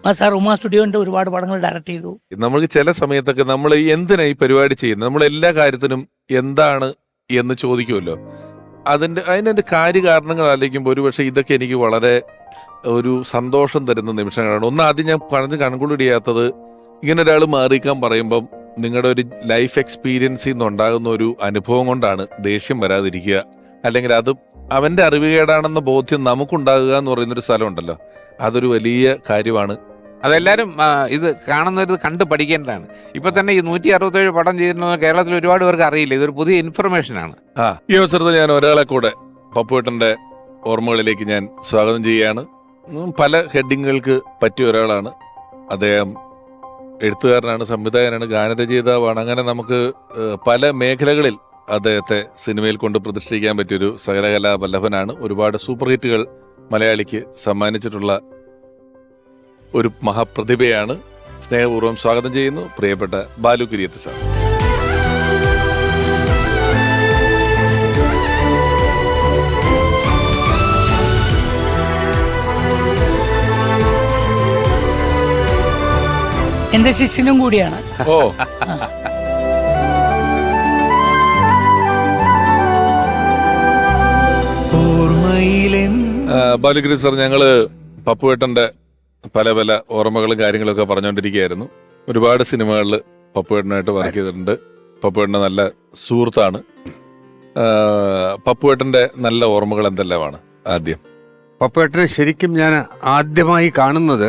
മധുസാർ ഉമാ സ്റ്റുഡിയോന്റെ ഒരുപാട് പടങ്ങൾ ഡയറക്റ്റ് ചെയ്തു. നമുക്ക് ചില സമയത്തൊക്കെ നമ്മൾ എന്തിനാ ഈ പരിപാടി ചെയ്യുന്നത്, നമ്മൾ എല്ലാ കാര്യത്തിനും എന്താണ് എന്ന് ചോദിക്കുമല്ലോ. അതിന്റെ കാര്യകാരണങ്ങൾ ആലോചിക്കുമ്പോൾ ഒരുപക്ഷെ ഇതൊക്കെ എനിക്ക് വളരെ ഒരു സന്തോഷം തരുന്ന നിമിഷങ്ങളാണ്. ഒന്ന് ആദ്യം ഞാൻ പറഞ്ഞ് കൺക്ലൂഡ് ചെയ്യാത്തത്, ഇങ്ങനെ ഒരാൾ മാറിക്കാൻ പറയുമ്പം നിങ്ങളുടെ ഒരു ലൈഫ് എക്സ്പീരിയൻസിൽ നിന്നുണ്ടാകുന്ന ഒരു അനുഭവം കൊണ്ടാണ് ദേഷ്യം വരാതിരിക്കുക. അല്ലെങ്കിൽ അവന്റെ അറിവുകേടാണെന്ന ബോധ്യം നമുക്കുണ്ടാകുക എന്ന് പറയുന്നൊരു സ്ഥലമുണ്ടല്ലോ, അതൊരു വലിയ കാര്യമാണ്. അതെല്ലാരും ഇത് കാണുന്നത് കണ്ട് പഠിക്കേണ്ടതാണ്. ഇപ്പൊ തന്നെ ഈ 167 പടം ചെയ്യുന്നത് കേരളത്തിൽ ഒരുപാട് പേർക്ക് അറിയില്ല. ഇതൊരു പുതിയ ഇൻഫർമേഷൻ ആണ്. ഈ അവസരത്തിൽ ഞാൻ ഒരാളെ കൂടെ പപ്പുവേട്ടന്റെ ഓർമ്മകളിലേക്ക് ഞാൻ സ്വാഗതം ചെയ്യുകയാണ്. പല ഹെഡിങ്ങുകൾക്ക് പറ്റിയ ഒരാളാണ് അദ്ദേഹം. എഴുത്തുകാരനാണ്, സംവിധായകനാണ്, ഗാനരചയിതാവാണ്. അങ്ങനെ നമുക്ക് പല മേഖലകളിൽ അദ്ദേഹത്തെ സിനിമയിൽ കൊണ്ട് പ്രതിഷ്ഠിക്കാൻ പറ്റിയൊരു സകലകലാ വല്ലഭനാണ്. ഒരുപാട് സൂപ്പർ ഹിറ്റുകൾ മലയാളിക്ക് സമ്മാനിച്ചിട്ടുള്ള ഒരു മഹാപ്രതിഭയാണ്. സ്നേഹപൂർവ്വം സ്വാഗതം ചെയ്യുന്നു പ്രിയപ്പെട്ട ബാലു കുര്യത്ത് സാർ. എന്റെ ശിഷ്യനും കൂടിയാണ്. ഓ, ബാലുഗിരി സാർ, ഞങ്ങള് പപ്പുവേട്ടന്റെ പല പല ഓർമ്മകളും കാര്യങ്ങളൊക്കെ പറഞ്ഞുകൊണ്ടിരിക്കുകയായിരുന്നു. ഒരുപാട് സിനിമകളിൽ പപ്പുവേട്ടനായിട്ട് വർക്ക് ചെയ്തിട്ടുണ്ട്. പപ്പുവേട്ടന്റെ നല്ല സുഹൃത്താണ്. പപ്പുവേട്ടന്റെ നല്ല ഓർമ്മകൾ എന്തെല്ലാമാണ്? ആദ്യം പപ്പുവേട്ടനെ ശരിക്കും ഞാൻ ആദ്യമായി കാണുന്നത്,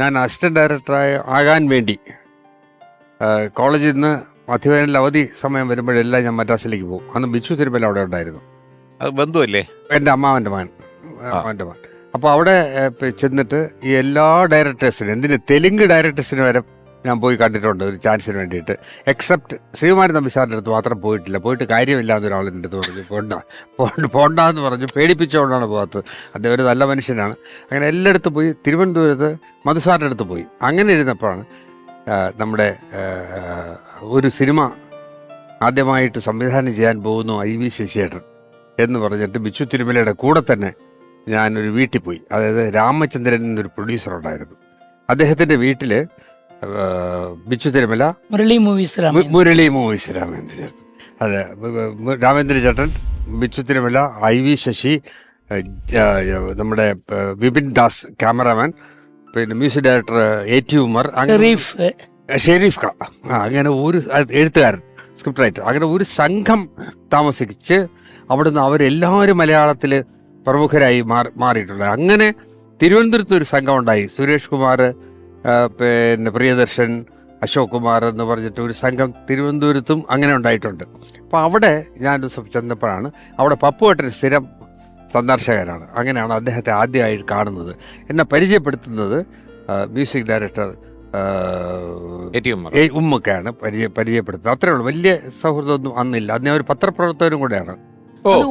ഞാൻ അസിസ്റ്റന്റ് ഡയറക്ടറായി ആകാൻ വേണ്ടി കോളേജിൽ നിന്ന് മധ്യവേനൽ അവധി സമയം വരുമ്പോഴെല്ലാം ഞാൻ മദ്രാസിലേക്ക് പോകും. അന്ന് ബിച്ചു തിരുമല അവിടെ ഉണ്ടായിരുന്നു. അത് ബന്ധുവല്ലേ? എൻ്റെ അമ്മാവൻ്റെ മകൻ. അപ്പോൾ അവിടെ ചെന്നിട്ട് ഈ എല്ലാ ഡയറക്ടേഴ്സിനും, എന്തിന് തെലുങ്ക് ഡയറക്ടേഴ്സിന് വരെ ഞാൻ പോയി കണ്ടിട്ടുണ്ട് ഒരു ചാൻസിന് വേണ്ടിയിട്ട്. എക്സെപ്റ്റ് ശ്രീകുമാരൻ തമ്പി സാറിൻ്റെ അടുത്ത് മാത്രം പോയിട്ടില്ല. പോയിട്ട് കാര്യമില്ല എന്നൊരാളിൻ്റെ അടുത്ത് പറഞ്ഞു, പോണ്ടെന്ന് പറഞ്ഞു, പേടിപ്പിച്ചുകൊണ്ടാണ് പോകാത്തത്. അദ്ദേഹം ഒരു നല്ല മനുഷ്യനാണ്. അങ്ങനെ എല്ലായിടത്തും പോയി. തിരുവനന്തപുരത്ത് മധുസാറിൻ്റെ അടുത്ത് പോയി. അങ്ങനെ ഇരുന്നപ്പോഴാണ് നമ്മുടെ ഒരു സിനിമ ആദ്യമായിട്ട് സംവിധാനം ചെയ്യാൻ പോകുന്നു IV ശശിയേട്ടൻ എന്ന് പറഞ്ഞിട്ട് ബിച്ചു തിരുമലയുടെ കൂടെ തന്നെ ഞാനൊരു വീട്ടിൽ പോയി. അതായത് രാമചന്ദ്രൻ എന്നൊരു പ്രൊഡ്യൂസർ ഉണ്ടായിരുന്നു. അദ്ദേഹത്തിൻ്റെ വീട്ടിൽ ബിച്ചു തിരുമല, മുരളി മൂവീസ് രാമേന്ദ്ര ചേട്ടൻ, അതെ, രാമേന്ദ്ര ചേട്ടൻ, ബിച്ചു തിരുമല, IV ശശി, നമ്മുടെ വിപിൻ ദാസ് ക്യാമറാമാൻ, പിന്നെ music director AT Umar, Sherif ഖാ, അങ്ങനെ ഒരു എഴുത്തുകാരൻ, സ്ക്രിപ്റ്റ് റൈറ്റർ, അങ്ങനെ ഒരു സംഘം താമസിച്ച് അവിടുന്ന് അവരെല്ലാവരും മലയാളത്തിൽ പ്രമുഖരായി മാറിയിട്ടുണ്ട്. അങ്ങനെ തിരുവനന്തപുരത്ത് ഒരു സംഘം ഉണ്ടായി. സുരേഷ് കുമാർ, പിന്നെ പ്രിയദർശൻ, അശോക് കുമാർ എന്ന് പറഞ്ഞിട്ട് ഒരു സംഘം തിരുവനന്തപുരത്തും അങ്ങനെ ഉണ്ടായിട്ടുണ്ട്. അപ്പോൾ അവിടെ ഞാനൊരു ചെന്നപ്പോഴാണ് അവിടെ പപ്പുവേട്ടൻ സ്ഥിരം സന്ദർശകനാണ്. അങ്ങനെയാണ് അദ്ദേഹത്തെ ആദ്യമായിട്ട് കാണുന്നത്. എന്നെ പരിചയപ്പെടുത്തുന്നത് മ്യൂസിക് ഡയറക്ടർ ഉമ്മൊക്കെയാണ് പരിചയപ്പെടുത്തുന്നത്. അത്രേ ഉള്ളൂ. വലിയ സൗഹൃദമൊന്നും അന്നില്ല. അന്ന് ഒരു പത്രപ്രവർത്തകരും കൂടെയാണ്.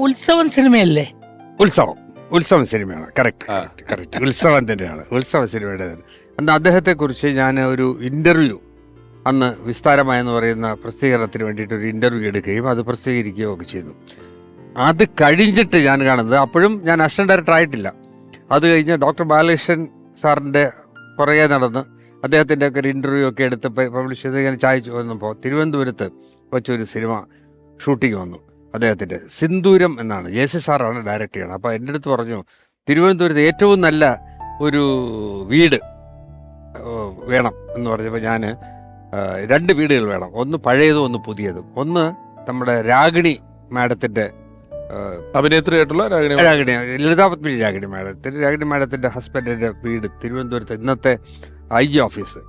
ഉത്സവം സിനിമയല്ലേ? ഉത്സവം സിനിമയാണ്. കറക്റ്റ് ഉത്സവം തന്നെയാണ്. ഉത്സവ സിനിമയുടെ അന്ന് അദ്ദേഹത്തെക്കുറിച്ച് ഞാൻ ഒരു ഇൻ്റർവ്യൂ, അന്ന് വിസ്താരമായെന്ന് പറയുന്ന പ്രസിദ്ധീകരണത്തിന് വേണ്ടിയിട്ട് ഒരു ഇൻ്റർവ്യൂ എടുക്കുകയും അത് പ്രസിദ്ധീകരിക്കുകയും ഒക്കെ ചെയ്തു. അത് കഴിഞ്ഞിട്ട് ഞാൻ കാണുന്നത്, അപ്പോഴും ഞാൻ അസിസ്റ്റന്റ് ഡയറക്ടർ ആയിട്ടില്ല. അത് കഴിഞ്ഞ് ഡോക്ടർ ബാലകൃഷ്ണൻ സാറിൻ്റെ പുറകെ നടന്ന് അദ്ദേഹത്തിൻ്റെ ഒക്കെ ഒരു ഇൻ്റർവ്യൂ ഒക്കെ എടുത്ത് പബ്ലിഷ് ചെയ്ത് ഇങ്ങനെ ചായച്ചു വന്നപ്പോൾ തിരുവനന്തപുരത്ത് വച്ചൊരു സിനിമ ഷൂട്ടിങ് വന്നു. അദ്ദേഹത്തിൻ്റെ സിന്ദൂരം എന്നാണ്. JC സാറാണ് ഡയറക്റ്റ് ചെയ്യണം. അപ്പോൾ എൻ്റെ അടുത്ത് പറഞ്ഞു, തിരുവനന്തപുരത്ത് ഏറ്റവും നല്ല ഒരു വീട് വേണം എന്ന് പറഞ്ഞപ്പോൾ ഞാൻ 2 വീടുകൾ വേണം. ഒന്ന് പഴയതും ഒന്ന് പുതിയതും. ഒന്ന് നമ്മുടെ രാഗിണി മാഡത്തിൻ്റെ അഭിനേത്രിയായിട്ടുള്ള രാഗിണി, ലളിതാപത്മിനി രാഗിണി മാഡത്തിൻ്റെ ഹസ്ബൻഡിൻ്റെ വീട് തിരുവനന്തപുരത്ത്, ഇന്നത്തെ IG ഓഫീസ്.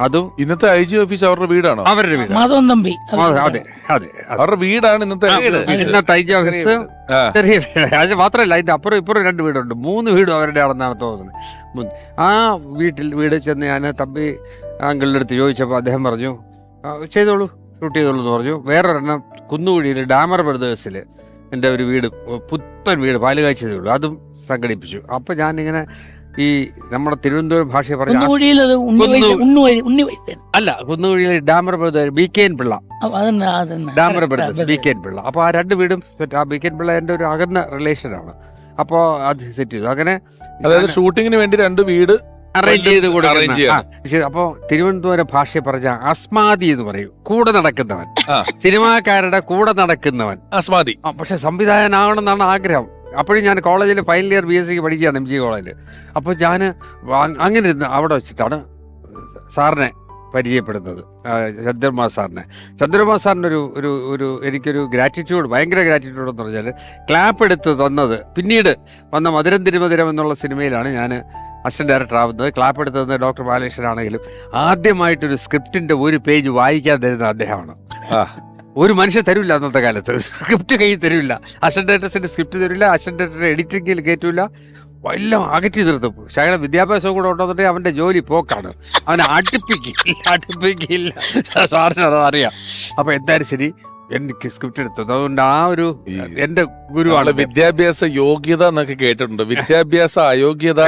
അതും ഇന്നത്തെ IG ഓഫീസ് അവരുടെ വീടാണോ? അവരുടെ വീട്. അതെ, അവരുടെ വീടാണ് ഇന്നത്തെ IG ഓഫീസ്. ചെറിയ വീട്. അത് മാത്രമല്ല, അതിന്റെ അപ്പുറം ഇപ്പുറം 2 വീടുണ്ട്. 3 വീടും അവരുടെ ആണെന്നാണ് തോന്നുന്നത്. ആ വീട് ചെന്ന് ഞാൻ തമ്പി അങ്കിളിൻ്റെ അടുത്ത് ചോദിച്ചപ്പോൾ അദ്ദേഹം പറഞ്ഞു, ചെയ്തോളൂ, ഷൂട്ട് ചെയ്തോളൂ എന്ന് പറഞ്ഞു. വേറൊരെണ്ണം കുന്നുകുഴിയിൽ ഡാമർ ബ്രദേഴ്സിൽ എൻ്റെ ഒരു വീട്, പുത്തൻ വീട്, പാലുകാഴ്ചതേ ഉള്ളൂ, അതും സംഘടിപ്പിച്ചു. അപ്പോൾ ഞാനിങ്ങനെ ഈ നമ്മുടെ തിരുവനന്തപുരം ഭാഷയെ പറഞ്ഞ അല്ല, കുന്നുകുഴിയിലെ ഡാമർ ബ്രദേഴ്സ് BKN പിള്ള, ഡാമർ ബ്രദേഴ്സ് BKN പിള്ള. അപ്പോൾ ആ 2 വീടും സെറ്റ്. ആ BKN പിള്ള എൻ്റെ ഒരു അകന്ന റിലേഷനാണ്. അപ്പോൾ അത് സെറ്റ് ചെയ്തു. അങ്ങനെ അതായത് ഷൂട്ടിങ്ങിന് വേണ്ടി 2 വീട് അറേഞ്ച് ചെയ്ത് കൊടുക്കുക. അപ്പോൾ തിരുവനന്തപുരം ഭാഷയെ പറഞ്ഞ അസ്മാദി എന്ന് പറയും, കൂടെ നടക്കുന്നവൻ, സിനിമാക്കാരുടെ കൂടെ നടക്കുന്നവൻ അസ്മാദി. പക്ഷെ സംവിധായകനാവണമെന്നാണ് ആഗ്രഹം. അപ്പോഴും ഞാൻ കോളേജിൽ ഫൈനൽ ഇയർ BSc പഠിക്കുകയാണ്, MG കോളേജിൽ. അപ്പോൾ ഞാൻ അങ്ങനെ ഇരുന്ന് അവിടെ വെച്ചിട്ടാണ് സാറിനെ പരിചയപ്പെടുന്നത് ചന്ദ്രകുമാർ സാറിനെ. ചന്ദ്രകുമാർ സാറിൻ്റെ ഒരു എനിക്കൊരു ഗ്രാറ്റിറ്റ്യൂഡ്, ഭയങ്കര ഗ്രാറ്റിറ്റ്യൂഡ് എന്ന് പറഞ്ഞാൽ ക്ലാപ്പ് എടുത്ത് തന്നത് പിന്നീട് വന്ന മധുരം തിരുമധുരം എന്നുള്ള സിനിമയിലാണ് ഞാൻ അസിസ്റ്റന്റ് ഡയറക്ടർ ആവുന്നത്. ക്ലാപ്പ് എടുത്ത് തന്നത് ഡോക്ടർ ബാലകൃഷ്ണനാണെങ്കിലും ആദ്യമായിട്ടൊരു സ്ക്രിപ്റ്റിൻ്റെ ഒരു പേജ് വായിക്കാൻ തരുന്ന അദ്ദേഹമാണ്. ഒരു മനുഷ്യൻ തരില്ല അന്നത്തെ കാലത്ത്, സ്ക്രിപ്റ്റ് കയ്യിൽ തരില്ല, അസിസ്റ്റന്റ് ഡയറക്ടേഴ്സിൻ്റെ സ്ക്രിപ്റ്റ് തരില്ല, അസിസ്റ്റന്റ് ഡയറക്ടർ എഡിറ്റിംഗിൽ കയറ്റില്ല, എല്ലാം അകറ്റി നിർത്തും. ശകല വിദ്യാഭ്യാസവും കൂടെ ഉണ്ടെന്നുണ്ടെങ്കിൽ അവൻ്റെ ജോലി പോക്കാണ്, അവനെ അടുപ്പിക്കില്ല. സാറിന് അതറിയാം. അപ്പോൾ എന്തായാലും ശരി, എനിക്ക് സ്ക്രിപ്റ്റ് എടുത്തത് അതുകൊണ്ട് ആ ഒരു എന്റെ ഗുരുവാണ്. വിദ്യാഭ്യാസ യോഗ്യത എന്നൊക്കെ കേട്ടിട്ടുണ്ട്, വിദ്യാഭ്യാസ അയോഗ്യത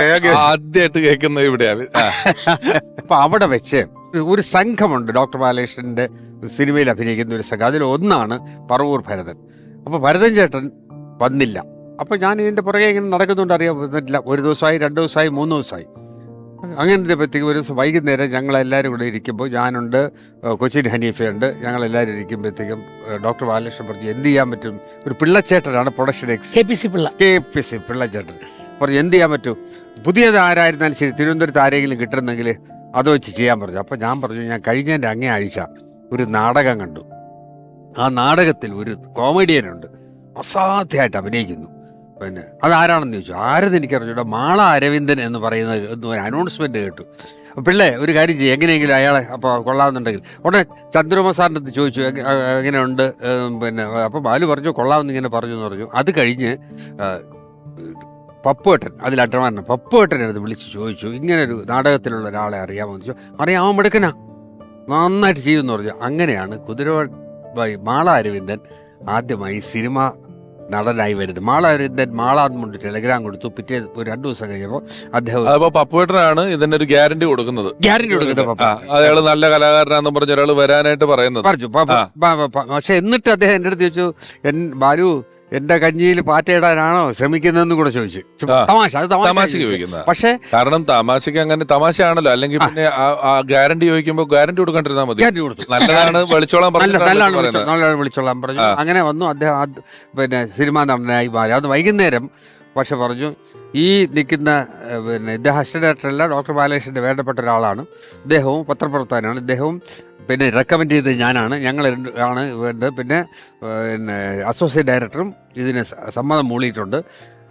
ആദ്യമായിട്ട് കേൾക്കുന്നത് ഇവിടെയാണ്. അപ്പൊ അവിടെ വെച്ച് ഒരു സംഘമുണ്ട്, ഡോക്ടർ ബാലകൃഷ്ണന്റെ സിനിമയിൽ അഭിനയിക്കുന്ന ഒരു സംഘം. അതിൽ ഒന്നാണ് പറവൂർ ഭരതൻ. അപ്പൊ ഭരതൻ ചേട്ടൻ വന്നില്ല. അപ്പൊ ഞാൻ ഇതിന്റെ പുറകെ ഇങ്ങനെ നടക്കുന്നുണ്ട്, അറിയാൻ പറ്റില്ല. ഒരു ദിവസമായി, 2 ദിവസമായി, 3 ദിവസമായി. അങ്ങനത്തെ പറ്റിക്ക് ഒരു ദിവസം വൈകുന്നേരം ഞങ്ങളെല്ലാവരും കൂടെ ഇരിക്കുമ്പോൾ, ഞാനുണ്ട്, കൊച്ചിൻ ഹനീഫയുണ്ട്, ഞങ്ങളെല്ലാവരും ഇരിക്കുമ്പോഴത്തേക്കും ഡോക്ടർ ബാലകൃഷ്ണൻ പറഞ്ഞു എന്ത് ചെയ്യാൻ പറ്റും. ഒരു പിള്ളച്ചേട്ടനാണ് പ്രൊഡക്ഷൻ എക്സ്, KPC പിള്ളച്ചേട്ടൻ പറഞ്ഞു എന്ത് ചെയ്യാൻ പറ്റും, പുതിയത് ആരായിരുന്നാലും ശരി തിരുവനന്തപുരത്ത് ആരെങ്കിലും കിട്ടുന്നെങ്കിൽ അത് വെച്ച് ചെയ്യാൻ പറഞ്ഞു. അപ്പോൾ ഞാൻ പറഞ്ഞു ഞാൻ കഴിഞ്ഞതിൻ്റെ അങ്ങേ ആഴ്ച ഒരു നാടകം കണ്ടു. ആ നാടകത്തിൽ ഒരു കോമഡിയനുണ്ട്, അസാധ്യമായിട്ട് അഭിനയിക്കുന്നു. പിന്നെ അതാരാണെന്ന് ചോദിച്ചു. ആരെന്ന് എനിക്കറിഞ്ഞൂടാ, മാള അരവിന്ദൻ എന്ന് പറയുന്ന ഒരു അനൗൺസ്മെന്റ് കേട്ടു. പിള്ളേ ഒരു കാര്യം ചെയ്യും, എങ്ങനെയെങ്കിലും അയാളെ അപ്പോൾ കൊള്ളാമെന്നുണ്ടെങ്കിൽ. ഉടനെ ചന്ദ്രകുമാർ സാറിൻ്റെ അടുത്ത് ചോദിച്ചു എങ്ങനെയുണ്ട്. പിന്നെ അപ്പോൾ ബാലു പറഞ്ഞു കൊള്ളാമെന്ന് ഇങ്ങനെ പറഞ്ഞു എന്ന് പറഞ്ഞു. അത് കഴിഞ്ഞ് പപ്പുവേട്ടൻ, അതിൽ അട്ടമാരൻ പപ്പുവേട്ടനെ അടുത്ത് വിളിച്ച് ചോദിച്ചു ഇങ്ങനൊരു നാടകത്തിലുള്ള ഒരാളെ അറിയാമോ എന്ന് ചോദിച്ചു. അറിയാമോ, എടുക്കനാ, നന്നായിട്ട് ചെയ്യുമെന്ന് പറഞ്ഞു. അങ്ങനെയാണ് കുതിരവട്ടം മാള അരവിന്ദൻ ആദ്യമായി സിനിമ നടനായി വരുന്നത്. മാള അരവിന്ദൻ മാളാന്ന് ടെലഗ്രാം കൊടുത്തു. പിറ്റേ 2 ദിവസം കഴിഞ്ഞപ്പോൾ അദ്ദേഹം പപ്പുവേട്ടനാണ് ഇതിന്റെ ഒരു ഗ്യാരണ്ടി കൊടുക്കുന്നത്. അയാള് നല്ല കലാകാരനാന്ന് പറഞ്ഞ ഒരാൾ വരാനായിട്ട് പറയുന്നത് പറഞ്ഞു. പക്ഷെ എന്നിട്ട് അദ്ദേഹം എൻ്റെ അടുത്ത് ചോദിച്ചു, ബാലു എന്റെ കഞ്ഞിയിൽ പാറ്റയിടാനാണോ ശ്രമിക്കുന്നതെന്ന് കൂടെ ചോദിച്ചു. തമാശ, അത് തമാശക്ക് ചോദിക്കുന്നത്. പക്ഷേ കാരണം തമാശക്ക് അങ്ങനെ തമാശയാണല്ലോ. അല്ലെങ്കിൽ പിന്നെ ഗ്യാരണ്ടി ചോദിക്കുമ്പോൾ ഗ്യാരണ്ടി കൊടുക്കാണ്ടിരുന്നാൽ മതി. ഗ്യാരണ്ടി കൊടുത്തു. നല്ലതാണ്, വിളിച്ചോളാൻ നല്ലതാണ്, വിളിച്ചോളാൻ പറഞ്ഞു. അങ്ങനെ വന്നു അദ്ദേഹം. പിന്നെ സിനിമാ നടനായി മാറി. അത് വൈകുന്നേരം പക്ഷെ പറഞ്ഞു ഈ നിൽക്കുന്ന പിന്നെ ഇദ്ദേഹം അസിസ്റ്റന്റ് ഡയറക്ടറല്ല, ഡോക്ടർ ബാലകൃഷ്ണന്റെ വേണ്ടപ്പെട്ട ഒരാളാണ്. ഇദ്ദേഹവും പത്രപ്രവർത്തകനാണ്. ഇദ്ദേഹവും പിന്നെ റെക്കമെൻഡ് ചെയ്തത് ഞാനാണ്, ഞങ്ങൾ ആണ് വേണ്ടത്. പിന്നെ അസോസിയേറ്റ് ഡയറക്ടറും ഇതിന് സമ്മതം മൂളിയിട്ടുണ്ട്.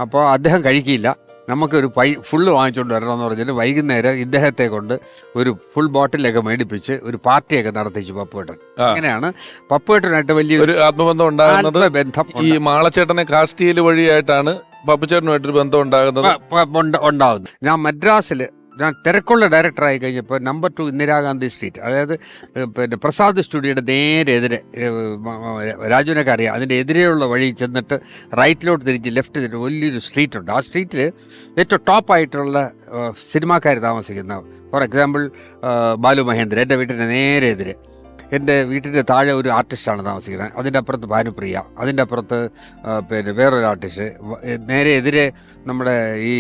അപ്പോൾ അദ്ദേഹം കഴിക്കില്ല, നമുക്കൊരു ഫുള്ള് വാങ്ങിച്ചുകൊണ്ട് വരണമെന്ന് പറഞ്ഞിട്ട് വൈകുന്നേരം ഇദ്ദേഹത്തെ കൊണ്ട് ഒരു ഫുൾ ബോട്ടിലൊക്കെ മേടിപ്പിച്ച് ഒരു പാർട്ടിയൊക്കെ നടത്തിച്ചു പപ്പുവേട്ടൻ. അങ്ങനെയാണ് പപ്പുവേട്ടനായിട്ട് വലിയൊരു ആത്മബന്ധം ഉണ്ടാകുന്നത്. ബന്ധം ഈ മാളച്ചേട്ടനെ കാസ്റ്റ് ചെയ്യൽ വഴിയായിട്ടാണ് പപ്പുച്ചേട്ടനുമായിട്ടൊരു ബന്ധം ഉണ്ടാകുന്നത്. ഞാൻ മദ്രാസിൽ ഞാൻ തിരക്കുള്ള ഡയറക്ടറായി കഴിഞ്ഞപ്പോൾ നമ്പർ 2 ഇന്ദിരാഗാന്ധി സ്ട്രീറ്റ്, അതായത് പിന്നെ പ്രസാദ് സ്റ്റുഡിയോയുടെ നേരെ എതിരെ, രാജുവിനൊക്കെ അറിയാം, അതിൻ്റെ എതിരെയുള്ള വഴി ചെന്നിട്ട് റൈറ്റിലോട്ട് തിരിച്ച് ലെഫ്റ്റ് തിരിച്ച് വലിയൊരു സ്ട്രീറ്റുണ്ട്. ആ സ്ട്രീറ്റിൽ ഏറ്റവും ടോപ്പായിട്ടുള്ള സിനിമാക്കാർ താമസിക്കുന്ന, ഫോർ എക്സാമ്പിൾ ബാലു മഹേന്ദ്രൻ എൻ്റെ വീട്ടിൻ്റെ നേരെ എതിരെ. എൻ്റെ വീട്ടിൻ്റെ താഴെ ഒരു ആർട്ടിസ്റ്റാണ് താമസിക്കുന്നത്, അതിൻ്റെ അപ്പുറത്ത് ഭാനുപ്രിയ, അതിൻ്റെ അപ്പുറത്ത് പിന്നെ വേറൊരു ആർട്ടിസ്റ്റ്, നേരെ എതിരെ നമ്മുടെ ഈ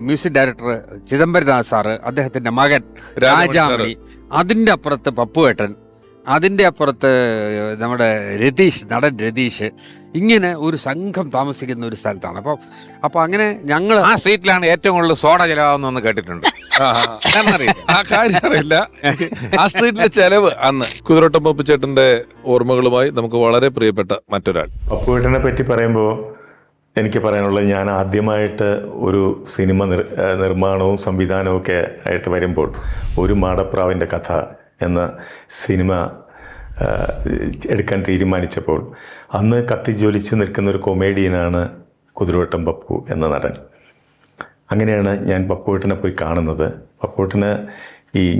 മ്യൂസിക് ഡയറക്ടർ ചിദംബരനാഥ് സാറ്, അദ്ദേഹത്തിൻ്റെ മകൻ രാജാമണി, അതിൻ്റെ അപ്പുറത്ത് പപ്പുവേട്ടൻ, അതിൻ്റെ അപ്പുറത്ത് നമ്മുടെ രതീഷ്, നടൻ രതീഷ്. ഇങ്ങനെ ഒരു സംഘം താമസിക്കുന്ന ഒരു സ്ഥലത്താണ്. അപ്പോൾ അങ്ങനെ ഞങ്ങൾ ആ സ്ട്രീറ്റിലാണ് ഏറ്റവും കൂടുതൽ സോഡ ചെലവാകുന്നെന്ന് കേട്ടിട്ടുണ്ട്. ആ കാര്യം അറിയില്ല. ആ സ്ട്രീറ്റിലെ ചെലവ് അന്ന്. കുതിരവട്ടം പപ്പുച്ചേട്ടന്റെ ഓർമ്മകളുമായി നമുക്ക് വളരെ പ്രിയപ്പെട്ട മറ്റൊരാൾ. പപ്പുവേട്ടനെ പറ്റി പറയുമ്പോൾ എനിക്ക് പറയാനുള്ളത്, ഞാൻ ആദ്യമായിട്ട് ഒരു സിനിമ നിർമ്മാണവും സംവിധാനവും ഒക്കെ ആയിട്ട് വരുമ്പോൾ ഒരു മാടപ്രാവിൻ്റെ കഥ എന്ന സിനിമ എടുക്കാൻ തീരുമാനിച്ചപ്പോൾ അന്ന് കത്തിജ്വലിച്ചു നിൽക്കുന്ന ഒരു കൊമേഡിയനാണ് കുതിരവട്ടം പപ്പു എന്ന നടൻ. അങ്ങനെയാണ് ഞാൻ പപ്പുവേട്ടനെ പോയി കാണുന്നത്. പപ്പുവേട്ടന്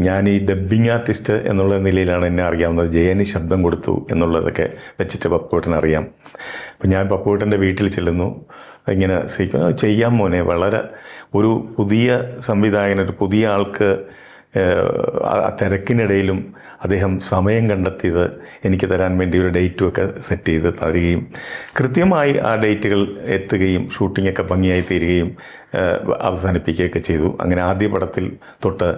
ഞാൻ ഈ ഡബ്ബിങ് ആർട്ടിസ്റ്റ് എന്നുള്ള നിലയിലാണ് എന്നെ അറിയാവുന്നത്. ജയന് ശബ്ദം കൊടുത്തു എന്നുള്ളതൊക്കെ വെച്ചിട്ട് പപ്പുവേട്ടനെ അറിയാം. അപ്പം ഞാൻ പപ്പുവേട്ടൻ്റെ വീട്ടിൽ ചെല്ലുന്നു. ഇങ്ങനെ ചെയ്യാൻ മോനെ, വളരെ ഒരു പുതിയ സംവിധായകൻ, ഒരു പുതിയ ആൾക്ക് ആ തിരക്കിനിടയിലും അദ്ദേഹം സമയം കണ്ടെത്തിയത് എനിക്ക് തരാൻ വേണ്ടി ഒരു ഡേറ്റുമൊക്കെ സെറ്റ് ചെയ്ത് തരികയും കൃത്യമായി ആ ഡേറ്റുകൾ എത്തുകയും ഷൂട്ടിങ്ങൊക്കെ ഭംഗിയായി തീരുകയും അവസാനിപ്പിക്കുകയൊക്കെ ചെയ്തു. അങ്ങനെ ആദ്യ പടത്തിൽ തൊട്ട്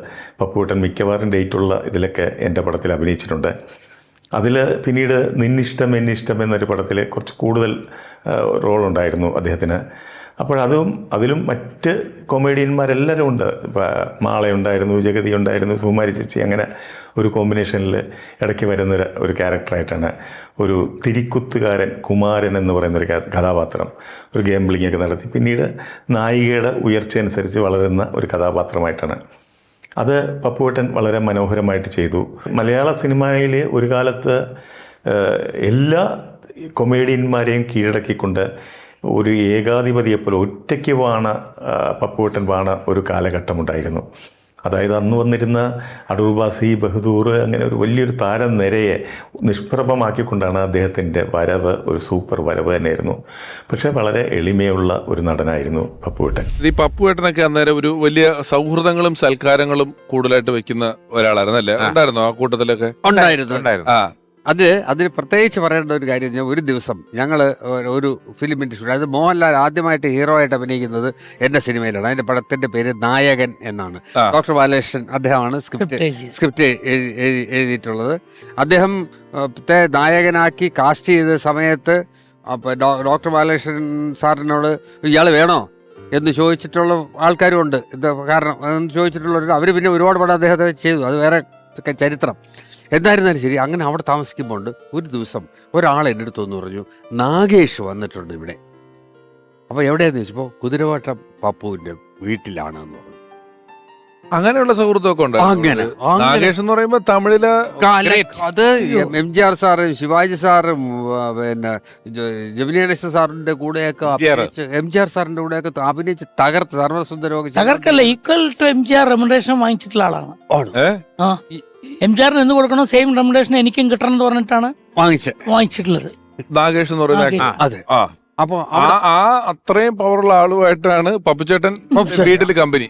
പപ്പുവേട്ടൻ മിക്കവാറും ഡേറ്റുള്ള ഇതിലൊക്കെ എൻ്റെ പടത്തിൽ അഭിനയിച്ചിട്ടുണ്ട്. അതിൽ പിന്നീട് നിന്നിഷ്ടം എന്നിഷ്ടം എന്നൊരു പടത്തിൽ കുറച്ച് കൂടുതൽ റോളുണ്ടായിരുന്നു അദ്ദേഹത്തിന്. അതിലും മറ്റ് കൊമേഡിയന്മാരെല്ലാവരും ഉണ്ട്. ഇപ്പോൾ മാളയുണ്ടായിരുന്നു, ജഗതി ഉണ്ടായിരുന്നു, സുകുമാരി ചേച്ചി, അങ്ങനെ ഒരു കോമ്പിനേഷനിൽ ഇടയ്ക്ക് വരുന്ന ഒരു ക്യാരക്ടറായിട്ടാണ് ഒരു തിരിക്കുത്തുകാരൻ കുമാരൻ എന്ന് പറയുന്നൊരു കഥാപാത്രം, ഒരു ഗെയിംബ്ലിംഗ് ഒക്കെ നടത്തി പിന്നീട് നായികയുടെ ഉയർച്ച അനുസരിച്ച് വളരുന്ന ഒരു കഥാപാത്രമായിട്ടാണ്. അത് പപ്പുവേട്ടൻ വളരെ മനോഹരമായിട്ട് ചെയ്തു. മലയാള സിനിമയിൽ ഒരു കാലത്ത് എല്ലാ കൊമേഡിയന്മാരെയും കീഴടക്കിക്കൊണ്ട് ഒരു ഏകാധിപതിയെപ്പോലെ ഒറ്റയ്ക്ക് പപ്പുവേട്ടൻ ഒരു കാലഘട്ടമുണ്ടായിരുന്നു. അതായത് അന്ന് വന്നിരുന്ന അടൂർ ബാസി, ബഹദൂർ, അങ്ങനെ ഒരു വലിയൊരു താരനിരയെ നിഷ്പ്രഭമാക്കിക്കൊണ്ടാണ് അദ്ദേഹത്തിൻ്റെ വരവ് ഒരു സൂപ്പർ വരവ് തന്നെയായിരുന്നു. പക്ഷേ വളരെ എളിമയുള്ള ഒരു നടനായിരുന്നു പപ്പുവേട്ടൻ. ഈ പപ്പുവേട്ടനൊക്കെ അന്നേരം ഒരു വലിയ സൗഹൃദങ്ങളും സൽക്കാരങ്ങളും കൂടുതലായിട്ട് വെക്കുന്ന ഒരാളായിരുന്നല്ലേ? ഉണ്ടായിരുന്നോ ആ കൂട്ടത്തിലൊക്കെ? ഉണ്ടായിരുന്നു. അതിന് പ്രത്യേകിച്ച് പറയേണ്ട ഒരു കാര്യം, ഒരു ദിവസം ഞങ്ങൾ ഒരു ഫിലിമിൻ്റെ ഷൂട്ട്, അത് മോഹൻലാൽ ആദ്യമായിട്ട് ഹീറോ ആയിട്ട് അഭിനയിക്കുന്നത് എൻ്റെ സിനിമയിലാണ്. അതിൻ്റെ പടത്തിൻ്റെ പേര് നായകൻ എന്നാണ്. ഡോക്ടർ ബാലകൃഷ്ണൻ അദ്ദേഹമാണ് സ്ക്രിപ്റ്റ് എഴുതിയിട്ടുള്ളത്. അദ്ദേഹം നായകനാക്കി കാസ്റ്റ് ചെയ്ത സമയത്ത് ഡോക്ടർ ബാലകൃഷ്ണൻ സാറിനോട് ഇയാൾ വേണോ എന്ന് ചോദിച്ചിട്ടുള്ള ആൾക്കാരും ഉണ്ട്. കാരണം എന്ന് ചോദിച്ചിട്ടുള്ളവർ അവർ പിന്നെ ഒരുപാട് പടം അദ്ദേഹത്തെ ചെയ്തു, അത് വേറെ ചരിത്രം. എന്തായിരുന്നാലും ശരി, അങ്ങനെ അവിടെ താമസിക്കുമ്പോൾ ഒരു ദിവസം ഒരാൾ എൻ്റെ അടുത്തൊന്ന് പറഞ്ഞു, നാഗേഷ് വന്നിട്ടുണ്ട് ഇവിടെ. അപ്പോൾ എവിടെയാന്ന് ചോദിച്ചപ്പോൾ കുതിരവട്ടം പപ്പുവിൻ്റെ വീട്ടിലാണെന്ന് പറഞ്ഞു. അങ്ങനെയുള്ള സൗഹൃദമൊക്കെ ഉണ്ട്. അങ്ങനെ നാഗേഷ് എന്ന് പറയുമ്പോൾ തമിഴില് അത് MGR സാറ്, ശിവാജി സാറും, പിന്നെ ജമിനി ഗണേശൻ സാറിന്റെ കൂടെയൊക്കെ MGR സാറിന്റെ കൂടെയൊക്കെ അഭിനയിച്ച് തകർത്ത് സർവ്വസുന്ദരമൊക്കെ. തകർക്കല്ല, ഈക്വൽ ടു MGR റെമുനറേഷൻ വാങ്ങിച്ചിട്ടുള്ള ആളാണ്. MGR എന്ന് കൊടുക്കണം, സെയിം റെമുനറേഷൻ എനിക്കും കിട്ടണം എന്ന് പറഞ്ഞിട്ടാണ് വാങ്ങിച്ചിട്ടുള്ളത് നാഗേഷ് എന്ന് പറയുന്ന. അതെ. അപ്പൊ അത്രയും പവറുള്ള ആളുമായിട്ടാണ് പപ്പുചേട്ടൻ വീട്ടിൽ കമ്പനി.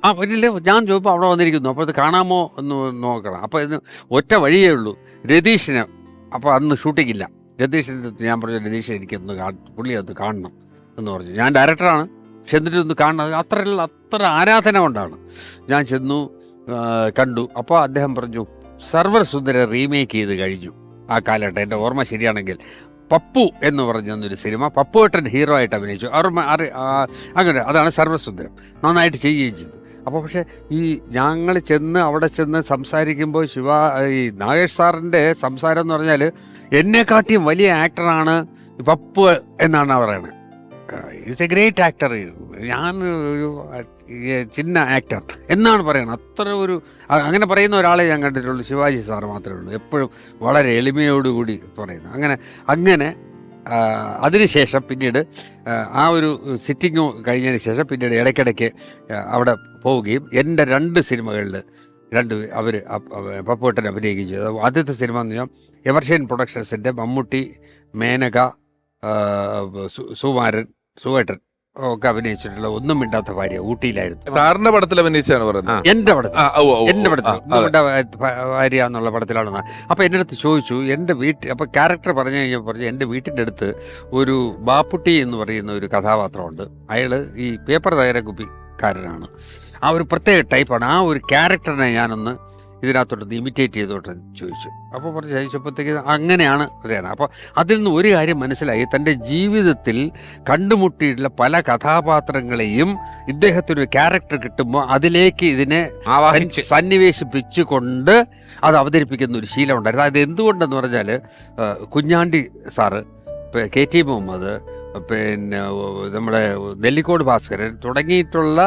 ഞാൻ ചോദിപ്പോ അവിടെ വന്നിരിക്കുന്നു. അപ്പൊ ഇത് കാണാമോ എന്ന് നോക്കണം. അപ്പൊ ഇതിന് ഒറ്റ വഴിയേ ഉള്ളൂ, രതീഷിന്. അപ്പൊ അന്ന് ഷൂട്ടിംഗ് ഇല്ല. രതീഷിന് ഞാൻ പറഞ്ഞു, രതീഷ് എനിക്കൊന്ന് പുള്ളി ഒന്ന് കാണണം എന്ന് പറഞ്ഞു. ഞാൻ ഡയറക്ടറാണ്, പക്ഷെ എന്നിട്ടൊന്ന് കാണണം. അത്ര ആരാധന കൊണ്ടാണ് ഞാൻ ചെന്നു, കണ്ടു. അപ്പോൾ അദ്ദേഹം പറഞ്ഞു, സർവർ സുന്ദര റീമേക്ക് ചെയ്ത് കഴിഞ്ഞു ആ കാലഘട്ടം. എൻ്റെ ഓർമ്മ ശരിയാണെങ്കിൽ പപ്പു എന്ന് പറഞ്ഞൊരു സിനിമ പപ്പുവേട്ടൻ ഹീറോ ആയിട്ട് അഭിനയിച്ചു. അങ്ങനെ അതാണ് സർവ്വസുന്ദരം. നന്നായിട്ട് ചെയ്യുകയും ചെയ്തു. അപ്പോൾ പക്ഷേ ഈ ഞങ്ങൾ അവിടെ ചെന്ന് സംസാരിക്കുമ്പോൾ ഈ നാഗേഷ് സാറിൻ്റെ സംസാരം എന്ന് പറഞ്ഞാൽ എന്നെക്കാട്ടിയും വലിയ ആക്ടറാണ് പപ്പു എന്നാണ് പറയണത്. ഈസ് എ ഗ്രേറ്റ് ആക്ടർ, ഞാൻ ഒരു ചിന്ന ആക്ടർ എന്നാണ് പറയുന്നത്. അത്ര ഒരു അങ്ങനെ പറയുന്ന ഒരാളെ ഞാൻ കണ്ടിട്ടുള്ളൂ, ശിവാജി സാർ മാത്രമേ ഉള്ളൂ. എപ്പോഴും വളരെ എളിമയോടുകൂടി പറയുന്നത്. അങ്ങനെ അതിനുശേഷം പിന്നീട് ആ ഒരു സിറ്റിംഗ് കഴിഞ്ഞതിന് ശേഷം പിന്നീട് ഇടയ്ക്കിടയ്ക്ക് അവിടെ പോവുകയും എൻ്റെ 2 സിനിമകളിൽ അവർ പപ്പുവേട്ടൻ അഭിനയിക്കുകയും ചെയ്തു. ആദ്യത്തെ സിനിമ എന്ന് പറഞ്ഞാൽ എവർഷൈൻ പ്രൊഡക്ഷൻസിൻ്റെ മമ്മൂട്ടി, മേനക, സുവേട്ടൻ ഒക്കെ അഭിനയിച്ചിട്ടുള്ള ഒന്നും മിണ്ടാത്ത ഭാര്യ, ഊട്ടിയിലായിരുന്നു. സാറിന്റെ പടത്തിൽ അഭിനയിച്ചാണ് പറയുന്നത്? എൻ്റെ പടത്തിൽ ഭാര്യ എന്നുള്ള പടത്തിലാണ്. അപ്പോൾ എൻ്റെ അടുത്ത് ചോദിച്ചു, എൻ്റെ അപ്പോൾ ക്യാരക്ടർ പറഞ്ഞു കഴിഞ്ഞപ്പോൾ എൻ്റെ വീട്ടിൻ്റെ അടുത്ത് ഒരു ബാപ്പുട്ടി എന്ന് പറയുന്ന ഒരു കഥാപാത്രമുണ്ട്. അയാൾ ഈ പേപ്പർ തയ്യാറക്കുപ്പിക്കാരനാണ്. ആ ഒരു പ്രത്യേക ടൈപ്പാണ്. ആ ഒരു ക്യാരക്ടറിനെ ഞാനൊന്ന് ഇതിനകത്തോട്ട് ഇമിറ്റേറ്റ് ചെയ്തോട്ട് ചോദിച്ചു. അപ്പോൾ പറഞ്ഞ് ചോദിച്ചപ്പോഴത്തേക്ക് അങ്ങനെയാണ് അതാണ്. അപ്പോൾ അതിൽ നിന്ന് ഒരു കാര്യം മനസ്സിലായി, തൻ്റെ ജീവിതത്തിൽ കണ്ടുമുട്ടിയിട്ടുള്ള പല കഥാപാത്രങ്ങളെയും ഇദ്ദേഹത്തിനൊരു ക്യാരക്ടർ കിട്ടുമ്പോൾ അതിലേക്ക് ഇതിനെ സന്നിവേശിപ്പിച്ചുകൊണ്ട് അത് അവതരിപ്പിക്കുന്ന ഒരു ശീലം ഉണ്ടായിരുന്നു. അത് എന്തുകൊണ്ടെന്ന് പറഞ്ഞാൽ കുഞ്ഞാണ്ടി സാറ്, KT മുഹമ്മദ്, പിന്നെ നമ്മുടെ നെല്ലിക്കോട് ഭാസ്കരൻ തുടങ്ങിയിട്ടുള്ള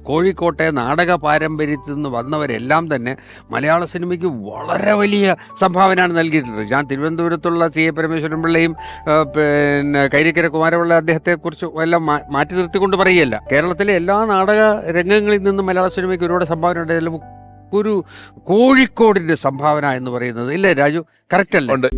കോഴിക്കോട്ടെ നാടക പാരമ്പര്യത്തിൽ നിന്ന് വന്നവരെല്ലാം തന്നെ മലയാള സിനിമയ്ക്ക് വളരെ വലിയ സംഭാവനയാണ് നൽകിയിട്ടുള്ളത്. ഞാൻ തിരുവനന്തപുരത്തുള്ള CA പരമേശ്വരൻ പിള്ളയും പിന്നെ കൈരിക്കര കുമാരപിള്ള അദ്ദേഹത്തെക്കുറിച്ച് എല്ലാം മാറ്റി നിർത്തിക്കൊണ്ട് പറയുകയല്ല. കേരളത്തിലെ എല്ലാ നാടക രംഗങ്ങളിൽ നിന്നും മലയാള സിനിമയ്ക്ക് ഒരുപാട് സംഭാവന ഉണ്ടായാലും ഒരു കോഴിക്കോടിൻ്റെ സംഭാവന എന്ന് പറയുന്നത് ഇല്ലേ രാജു? കറക്റ്റ് അല്ലേ?